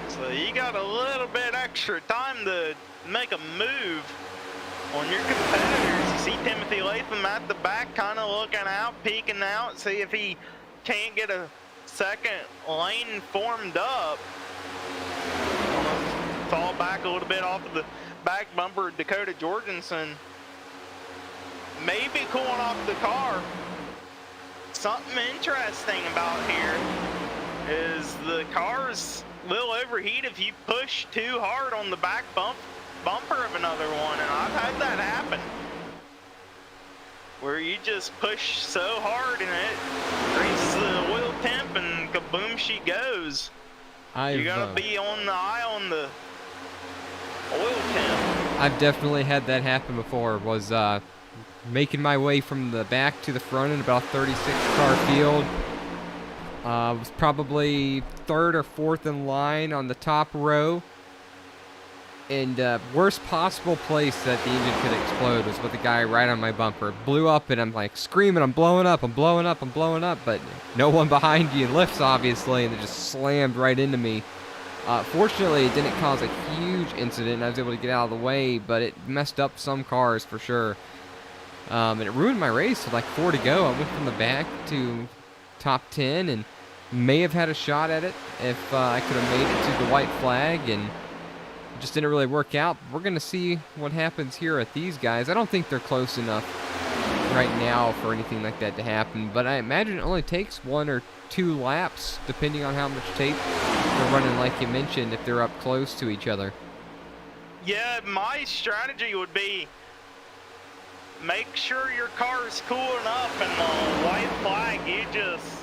Speaker 2: So you got a little bit extra time to make a move on your competitors. You see Timothy Latham at the back, kind of looking out, peeking out, see if he can't get a second lane formed up. Fall back a little bit off of the back bumper of Dakota Jorgensen. Maybe cooling off the car. Something interesting about here is the car's a little overheat if you push too hard on the back bumper of another one, and I've had that happen. Where you just push so hard and it raises the oil temp and kaboom she goes. You gotta be on the eye on the oil temp.
Speaker 3: I've definitely had that happen before. Was making my way from the back to the front in about a 36 car field. Was probably 3rd or 4th in line on the top row. And worst possible place that the engine could explode was with the guy right on my bumper. Blew up, and I'm like screaming, I'm blowing up, I'm blowing up, I'm blowing up, but no one behind you lifts, obviously, and it just slammed right into me. Fortunately, it didn't cause a huge incident. I was able to get out of the way, but it messed up some cars for sure. And it ruined my race with like 4 to go. I went from the back to top 10 and may have had a shot at it if I could have made it to the white flag, and just didn't really work out. We're going to see what happens here at these guys. I don't think they're close enough right now for anything like that to happen, but I imagine it only takes 1 or 2 laps, depending on how much tape they're running, like you mentioned, if they're up close to each other.
Speaker 2: Yeah, my strategy would be make sure your car is cool enough, and the white flag, you just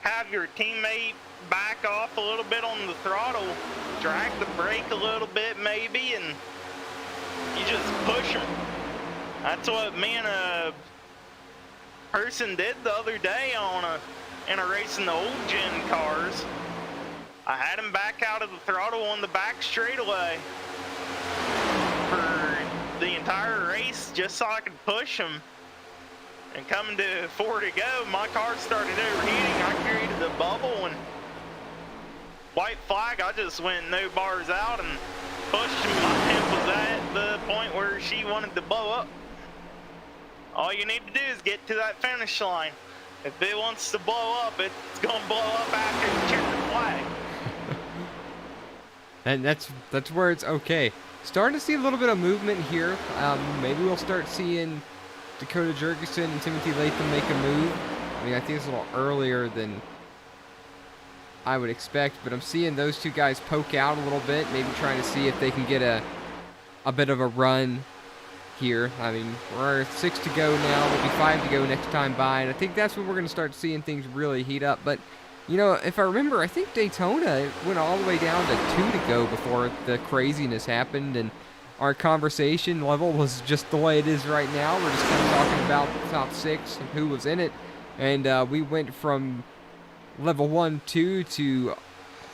Speaker 2: have your teammate back off a little bit on the throttle, drag the brake a little bit maybe, and you just push them. That's what me and a person did the other day in a race in the old gen cars. I had him back out of the throttle on the back straightaway for the entire race just so I could push him. And coming to 4 to go, my car started overheating. I created a bubble, and white flag, I just went no bars out and pushed him. My temp was at the point where she wanted to blow up. All you need to do is get to that finish line. If it wants to blow up, it's gonna blow up after the checkered flag.
Speaker 3: And that's where it's okay. Starting to see a little bit of movement here. Maybe we'll start seeing Dakota Jorgensen and Timothy Latham make a move. I mean, I think it's a little earlier than I would expect, but I'm seeing those two guys poke out a little bit, maybe trying to see if they can get a bit of a run here. I mean, we're 6 to go now. We'll be 5 to go next time by, and I think that's when we're going to start seeing things really heat up. But, you know, if I remember, I think Daytona went all the way down to 2 to go before the craziness happened, and our conversation level was just the way it is right now. We're just kind of talking about the top 6 and who was in it, and we went from level 1, 2 to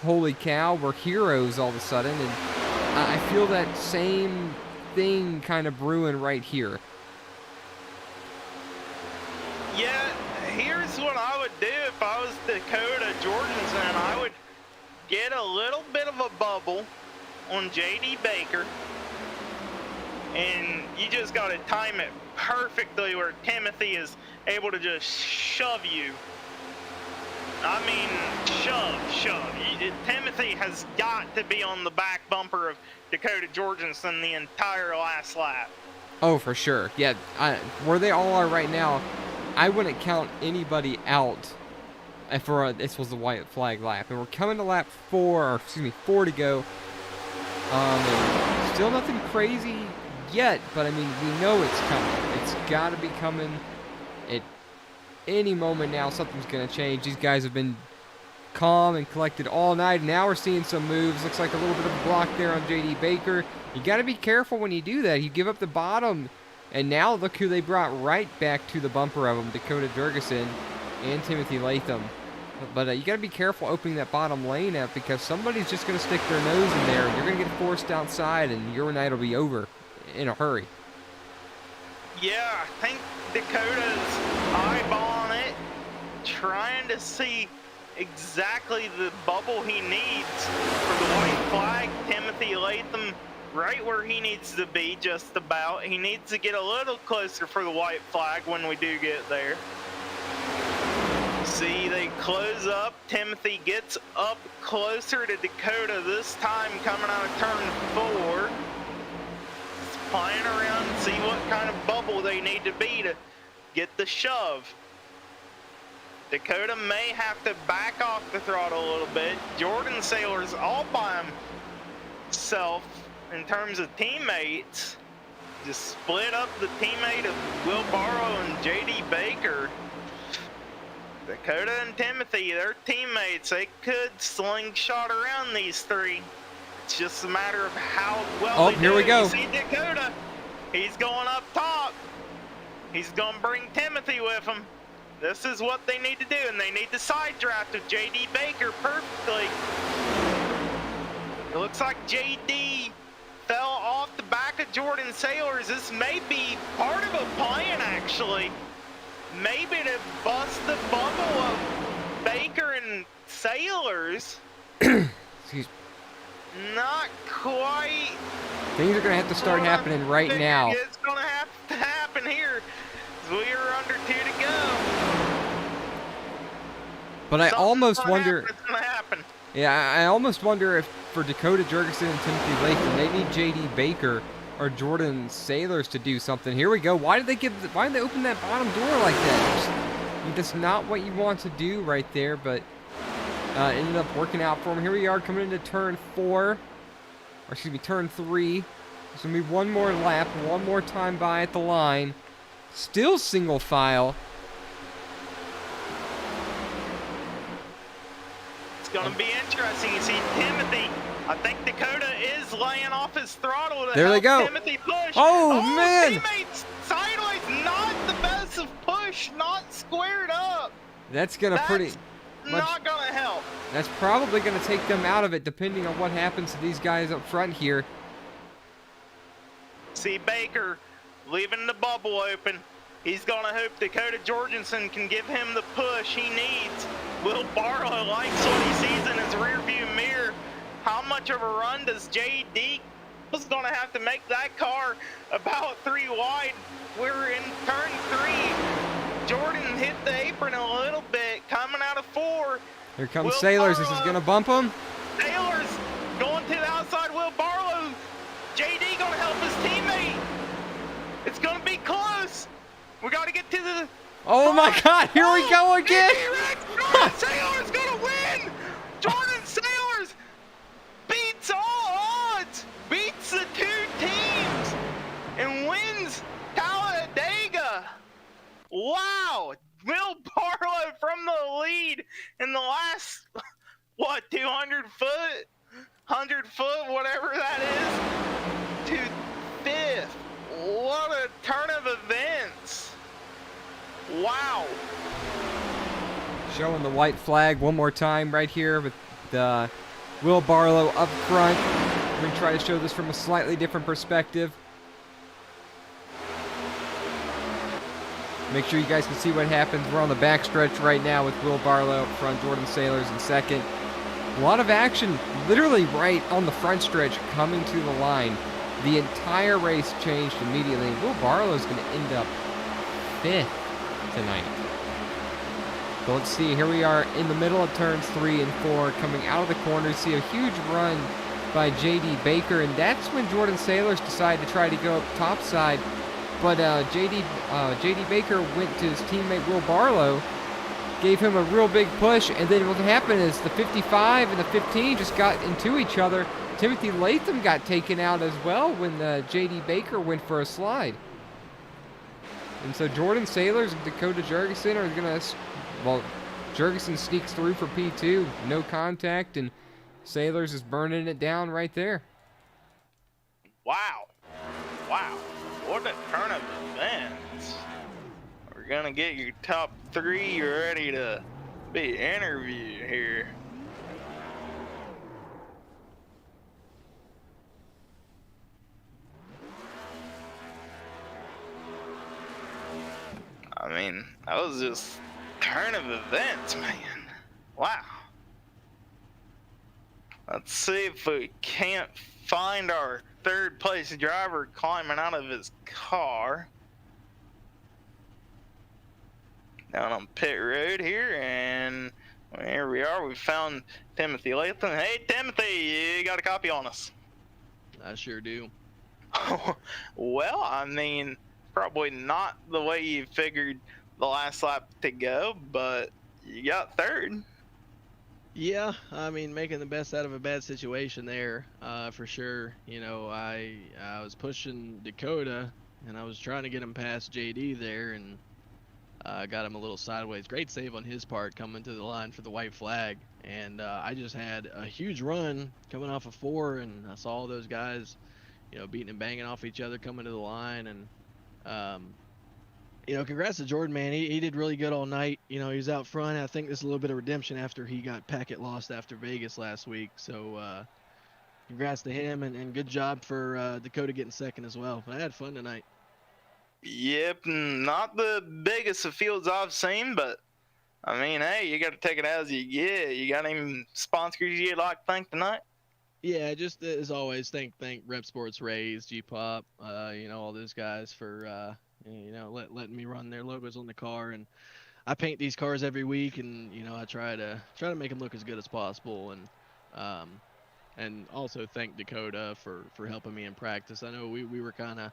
Speaker 3: holy cow, we're heroes all of a sudden, and I feel that same thing kind of brewing right here.
Speaker 2: Yeah, here's what I would do if I was Dakota Jorgensen. I would get a little bit of a bubble on JD Baker, and you just got to time it perfectly where Timothy is able to just shove you. I mean, shove. Timothy has got to be on the back bumper of Dakota Jorgensen the entire last lap.
Speaker 3: Oh, for sure. Yeah, where they all are right now, I wouldn't count anybody out for this was the white flag lap. And we're coming to lap 4 to go. And still nothing crazy yet, but I mean, we know it's coming. It's got to be coming at any moment now. Something's going to change. These guys have been calm and collected all night. Now we're seeing some moves. Looks like a little bit of a block there on JD Baker. You got to be careful when you do that. You give up the bottom, and now look who they brought right back to the bumper of them, Dakota Jurgensen and Timothy Latham. But you got to be careful opening that bottom lane up, because somebody's just going to stick their nose in there, and you're going to get forced outside, and your night will be over in a hurry.
Speaker 2: Yeah, I think Dakota's eyeballing it, trying to see exactly the bubble he needs for the white flag. Timothy Latham right where he needs to be, just about. He needs to get a little closer for the white flag when we do get there. See, they close up. Timothy gets up closer to Dakota this time, coming out of turn 4. Just playing around, see what kind of bubble they need to be to get the shove. Dakota may have to back off the throttle a little bit. Jordan Saylor's all by himself in terms of teammates. Just split up the teammate of Will Barlow and JD Baker. Dakota and Timothy, they're teammates. They could slingshot around these three. It's just a matter of how well they do.
Speaker 3: Here we go.
Speaker 2: You see Dakota, he's going up top. He's going to bring Timothy with him. This is what they need to do, and they need to side draft with JD Baker perfectly. It looks like JD fell off the back of Jordan Saylor's. This may be part of a plan, actually. Maybe to bust the bubble of Baker and Saylor's.
Speaker 3: Excuse me.
Speaker 2: Not quite.
Speaker 3: Things are going to have to start happening right now.
Speaker 2: It's going to have to happen here. We are under 2 to go.
Speaker 3: But I almost wonder.
Speaker 2: It's going to happen.
Speaker 3: Yeah, I almost wonder if for Dakota Jurgensen and Timothy Latham, they need JD Baker or Jordan Saylors to do something. Here we go. Why did they open that bottom door like that? That's not what you want to do right there, but ended up working out for him. Here we are coming into turn 4, or excuse me, turn 3. There's gonna be one more lap, one more time by at the line. Still single file.
Speaker 2: It's going to be interesting. You see Timothy, I think Dakota is laying off his throttle to
Speaker 3: there
Speaker 2: help
Speaker 3: they go.
Speaker 2: Timothy push.
Speaker 3: Oh, man.
Speaker 2: Teammates sideways, not the best of push, not squared up.
Speaker 3: That's going to pretty much,
Speaker 2: not going to help.
Speaker 3: That's probably going to take them out of it, depending on what happens to these guys up front here.
Speaker 2: See Baker leaving the bubble open. He's going to hope Dakota Jurgensen can give him the push he needs. Will Barlow likes what he sees in his rearview mirror. How much of a run does JD was going to have to make that car about 3 wide? We're in turn 3. Jordan hit the apron a little bit, coming out of 4.
Speaker 3: Here comes Saylors. This is going to bump him.
Speaker 2: Saylors going to the outside. Will Barlow. JD going to help his teammate. It's going to be close. We got to get to the...
Speaker 3: Oh my God, here we go again.
Speaker 2: Jordan Saylors going to win. Jordan Saylors beats all odds, beats the 2 teams, and wins Talladega. Wow. Will Barlow from the lead in the last, what, 200 foot? 100 foot, whatever that is, to 5th. What a turn of events. Wow.
Speaker 3: Showing the white flag one more time right here with Will Barlow up front. We're going to try to show this from a slightly different perspective. Make sure you guys can see what happens. We're on the backstretch right now with Will Barlow up front, Jordan Saylors in second. A lot of action literally right on the front stretch coming to the line. The entire race changed immediately. Will Barlow is going to end up 5th tonight. So let's see, here we are in the middle of turns 3 and 4, coming out of the corner. See a huge run by JD Baker, and that's when Jordan Saylors decided to try to go up topside but JD Baker went to his teammate Will Barlow, gave him a real big push, and then what happened is the 55 and the 15 just got into each other. Timothy Latham got taken out as well when JD Baker went for a slide. And so Jordan Sailors and Dakota Jurgensen are going to, well, Jurgensen sneaks through for P2, no contact, and Sailors is burning it down right there.
Speaker 2: Wow. Wow. What a turn of events. We're going to get your top 3 ready to be interviewed here. I mean, that was just turn of events, man. Wow. Let's see if we can't find our third place driver climbing out of his car. Down on pit road here, and here we are. We found Timothy Latham. Hey, Timothy, you got a copy on us?
Speaker 5: I sure do.
Speaker 2: Well, I mean, probably not the way you figured the last lap to go, but you got third.
Speaker 5: Yeah, I mean, making the best out of a bad situation there, for sure. You know, I was pushing Dakota, and I was trying to get him past JD there, and got him a little sideways. Great save on his part coming to the line for the white flag. And I just had a huge run coming off of 4, and I saw all those guys, you know, beating and banging off each other coming to the line. And, you know, congrats to Jordan, man. He did really good all night. You know, he was out front. I think there's a little bit of redemption after he got packet lost after Vegas last week. So congrats to him, and good job for Dakota getting second as well. But I had fun tonight.
Speaker 2: Yep, not the biggest of fields I've seen, but I mean, hey, you got to take it as you get. You got any sponsors you'd like to thank tonight?
Speaker 5: Yeah, just as always, thank Rep Sports Rays, G-Pop, you know, all those guys for you know, letting me run their logos on the car. And I paint these cars every week, and you know, I try to make them look as good as possible. And also thank Dakota for helping me in practice. I know we were kind of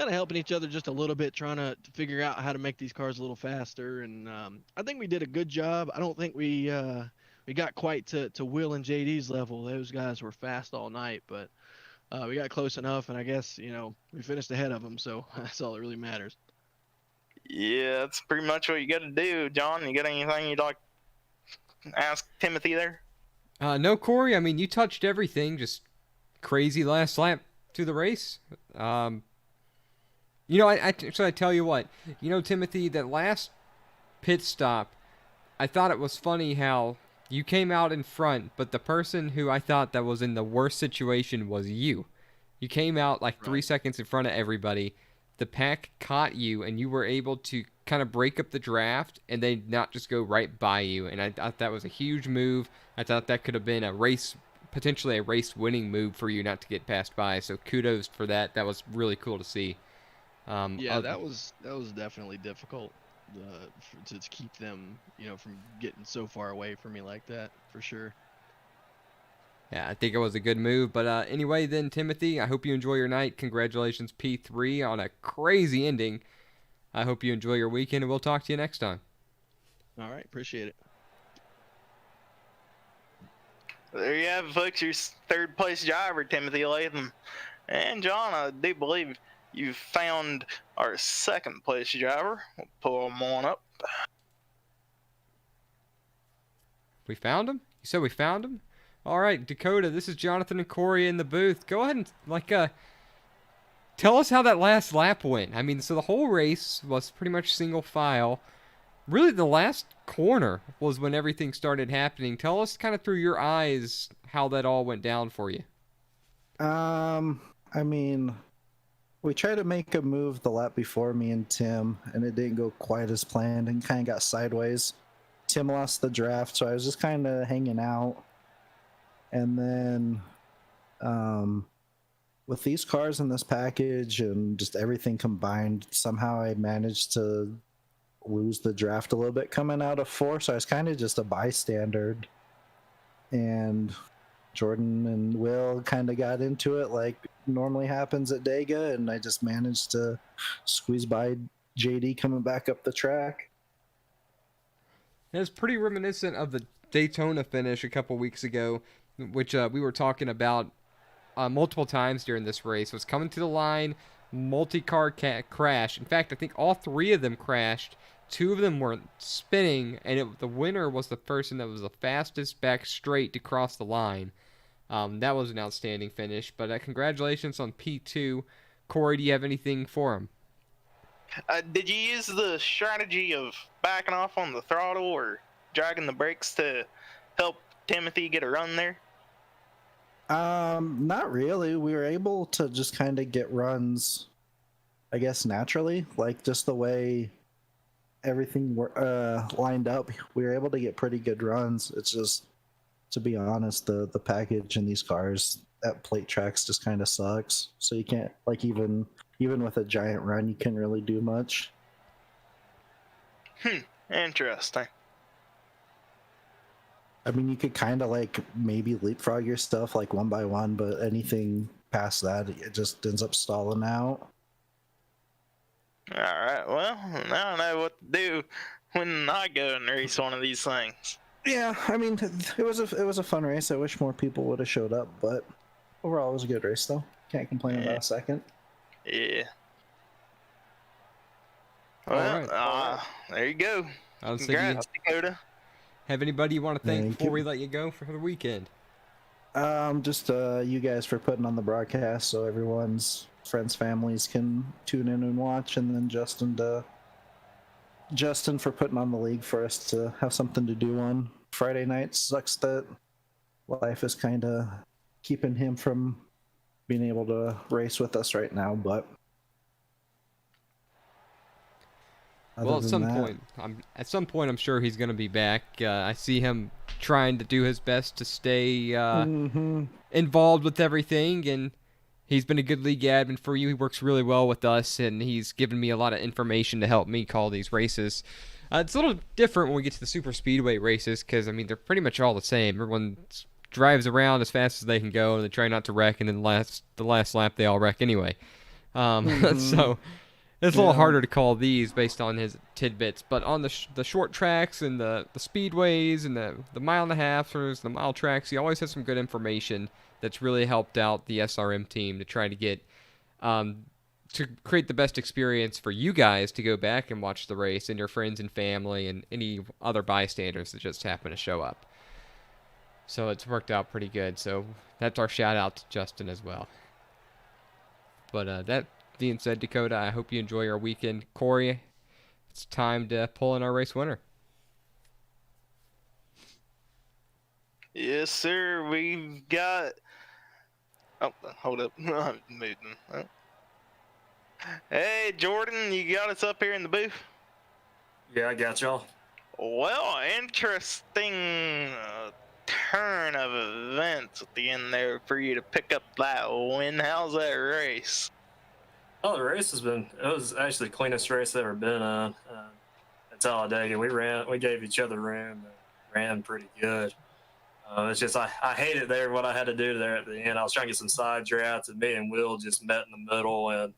Speaker 5: helping each other just a little bit, trying to figure out how to make these cars a little faster. And I think we did a good job. I don't think we got quite to Will and JD's level. Those guys were fast all night, but we got close enough, and I guess, you know, we finished ahead of them, so that's all that really matters.
Speaker 2: Yeah, that's pretty much what you got to do, John. You got anything you'd like to ask Timothy there?
Speaker 3: No, Corey, I mean, you touched everything. Just crazy last lap to the race. You know, I tell you what, you know, Timothy, that last pit stop, I thought it was funny how you came out in front, but the person who I thought that was in the worst situation was you. You came out like 3 seconds in front of everybody. The pack caught you, and you were able to kind of break up the draft and they not just go right by you. And I thought that was a huge move. I thought that could have been potentially a race-winning move for you not to get passed by. So kudos for that. That was really cool to see.
Speaker 5: Yeah, that was definitely difficult to keep them, you know, from getting so far away from me like that, for sure.
Speaker 3: Yeah, I think it was a good move. But anyway, then, Timothy, I hope you enjoy your night. Congratulations, P3, on a crazy ending. I hope you enjoy your weekend, and we'll talk to you next time.
Speaker 5: All right, appreciate it.
Speaker 2: There you have it, folks. Your third place driver, Timothy Latham. And John, I do believe you found our second place driver. We'll pull him on up.
Speaker 3: We found him? You said we found him? All right, Dakota, this is Jonathan and Corey in the booth. Go ahead and, tell us how that last lap went. I mean, so the whole race was pretty much single file. Really, the last corner was when everything started happening. Tell us kind of through your eyes how that all went down for you.
Speaker 6: I mean, we tried to make a move the lap before, me and Tim, and it didn't go quite as planned and kind of got sideways. Tim lost the draft, so I was just kind of hanging out. And then with these cars in this package and just everything combined, somehow I managed to lose the draft a little bit coming out of 4, so I was kind of just a bystander. And Jordan and Will kind of got into it like normally happens at Dega, and I just managed to squeeze by JD coming back up the track.
Speaker 3: It's pretty reminiscent of the Daytona finish a couple weeks ago, which we were talking about multiple times during this race. Was coming to the line, multi-car crash. In fact, I think all three of them crashed. Two of them were spinning, and the winner was the person that was the fastest back straight to cross the line. That was an outstanding finish, but congratulations on P2. Corey, do you have anything for him?
Speaker 2: Did you use the strategy of backing off on the throttle or dragging the brakes to help Timothy get a run there?
Speaker 6: Not really. We were able to just kind of get runs, I guess, naturally, like just the way everything lined up. We were able to get pretty good runs. It's just, to be honest, the package in these cars at plate tracks just kind of sucks. So you can't, like, even with a giant run, you can't really do much.
Speaker 2: Interesting.
Speaker 6: I mean, you could kind of like maybe leapfrog your stuff like one by one, but anything past that, it just ends up stalling out.
Speaker 2: All right. Well, now I know what to do when I go and race one of these things.
Speaker 6: Yeah, I mean, it was a fun race. I wish more people would have showed up, but overall, it was a good race, though. Can't complain about a second.
Speaker 2: Yeah. Well,
Speaker 3: All right.
Speaker 2: There you go.
Speaker 3: Congrats,
Speaker 2: Dakota.
Speaker 3: Have anybody you want to thank before
Speaker 6: you.
Speaker 3: we let you go for the weekend?
Speaker 6: Just you guys for putting on the broadcast so everyone's friends, families can tune in and watch, and then Justin for putting on the league for us to have something to do on Friday nights. Sucks that life is kind of keeping him from being able to race with us right now, but
Speaker 3: well, at some point, I'm sure he's going to be back. I see him trying to do his best to stay involved with everything, and he's been a good league admin for you. He works really well with us, and he's given me a lot of information to help me call these races. It's a little different when we get to the super speedway races because, I mean, they're pretty much all the same. Everyone drives around as fast as they can go, and they try not to wreck, and then the last lap they all wreck anyway. So it's a little harder to call these based on his tidbits. But on the short tracks and the speedways and the mile and a halfers, the mile tracks, he always has some good information that's really helped out the SRM team to try to get to create the best experience for you guys to go back and watch the race, and your friends and family and any other bystanders that just happen to show up. So it's worked out pretty good. So that's our shout out to Justin as well. But that being said, Dakota, I hope you enjoy your weekend. Corey, it's time to pull in our race winner.
Speaker 2: Yes, sir. We've got. Oh, hold up. I'm moving. Oh. Hey, Jordan, you got us up here in the booth?
Speaker 7: Yeah, I got y'all.
Speaker 2: Well, interesting turn of events at the end there for you to pick up that win. How's that race?
Speaker 7: Oh, the race it was actually the cleanest race I've ever been on at Talladega. We gave each other room and ran pretty good. It's just, I hated there what I had to do there at the end. I was trying to get some side drafts, and me and Will just met in the middle, and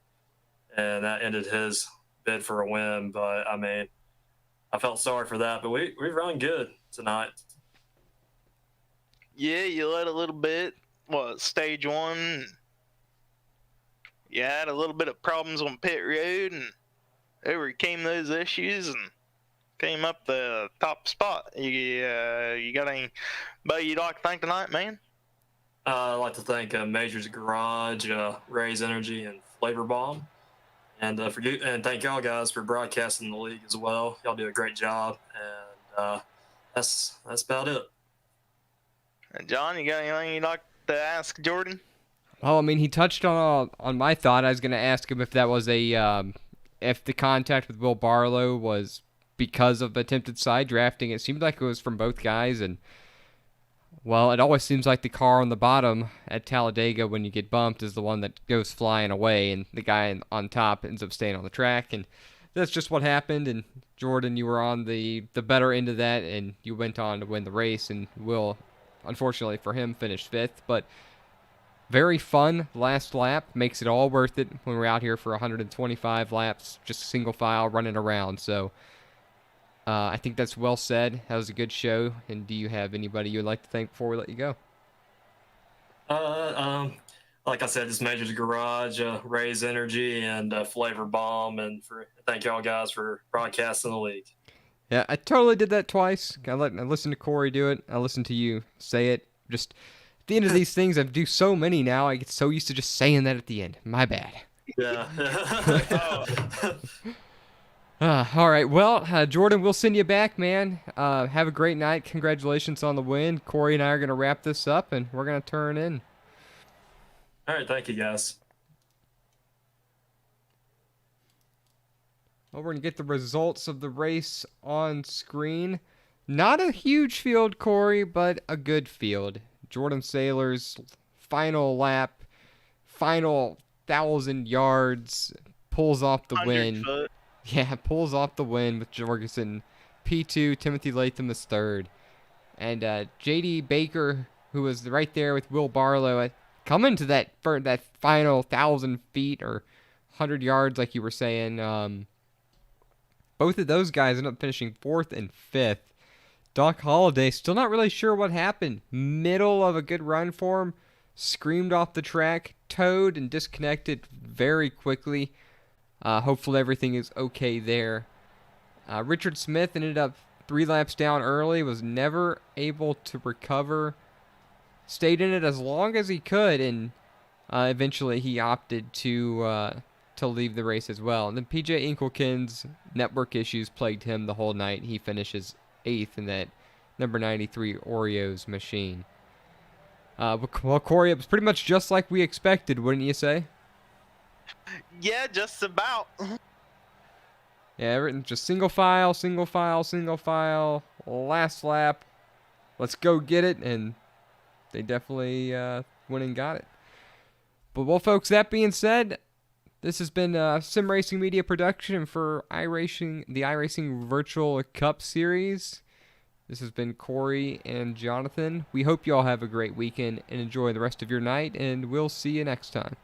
Speaker 7: that ended his bid for a win. But, I mean, I felt sorry for that, but we run good tonight.
Speaker 2: Yeah, you led a little bit. Stage one? You had a little bit of problems on pit road and overcame those issues and came up the top spot. You got anybody you'd like to thank tonight, man?
Speaker 7: I'd like to thank Major's Garage, Ray's Energy, and Flavor Bomb. And thank y'all guys for broadcasting the league as well. Y'all do a great job, and that's about it.
Speaker 2: And John, you got anything you'd like to ask Jordan?
Speaker 3: Well, I mean, he touched on my thought. I was going to ask him if that was if the contact with Will Barlow was because of attempted side drafting. It seemed like it was from both guys, and well, it always seems like the car on the bottom at Talladega when you get bumped is the one that goes flying away, and the guy on top ends up staying on the track, and that's just what happened. And Jordan, you were on the better end of that, and you went on to win the race, and Will unfortunately for him, finished 5th. But very fun last lap. Makes it all worth it when we're out here for 125 laps, just single file running around. So I think that's well said. That was a good show. And do you have anybody you would like to thank before we let you go?
Speaker 7: Like I said, just Major's Garage, Ray's Energy, and Flavor Bomb, and thank y'all guys for broadcasting the league.
Speaker 3: Yeah, I totally did that twice. I listened to Corey do it. I listened to you say it. Just at the end of these things, I do so many now. I get so used to just saying that at the end. My bad.
Speaker 7: Yeah.
Speaker 3: All right. Well, Jordan, we'll send you back, man. Have a great night. Congratulations on the win. Corey and I are going to wrap this up, and we're going to turn in.
Speaker 7: All right. Thank you, guys.
Speaker 3: Well, we're going to get the results of the race on screen. Not a huge field, Corey, but a good field. Jordan Saylor's final lap, final 1,000 yards, pulls off the win.
Speaker 2: Foot.
Speaker 3: Yeah, pulls off the win with Jorgensen. P2, Timothy Latham is 3rd. And J.D. Baker, who was right there with Will Barlow, coming to that final 1,000 feet or 100 yards, like you were saying. Both of those guys ended up finishing 4th and 5th. Doc Holliday, still not really sure what happened. Middle of a good run for him. Screamed off the track, towed and disconnected very quickly. Hopefully everything is okay there. Richard Smith ended up 3 laps down early, was never able to recover. Stayed in it as long as he could, and eventually he opted to leave the race as well. And then PJ Inkelkin's network issues plagued him the whole night. He finishes 8th in that number 93 Oreos machine. Well, Corey, it was pretty much just like we expected, wouldn't you say?
Speaker 2: Yeah, just about.
Speaker 3: Yeah, everything just single file, single file, single file. Last lap. Let's go get it. And they definitely went and got it. But, well, folks, that being said, this has been a Sim Racing Media production for the iRacing Virtual Cup Series. This has been Corey and Jonathan. We hope you all have a great weekend and enjoy the rest of your night, and we'll see you next time.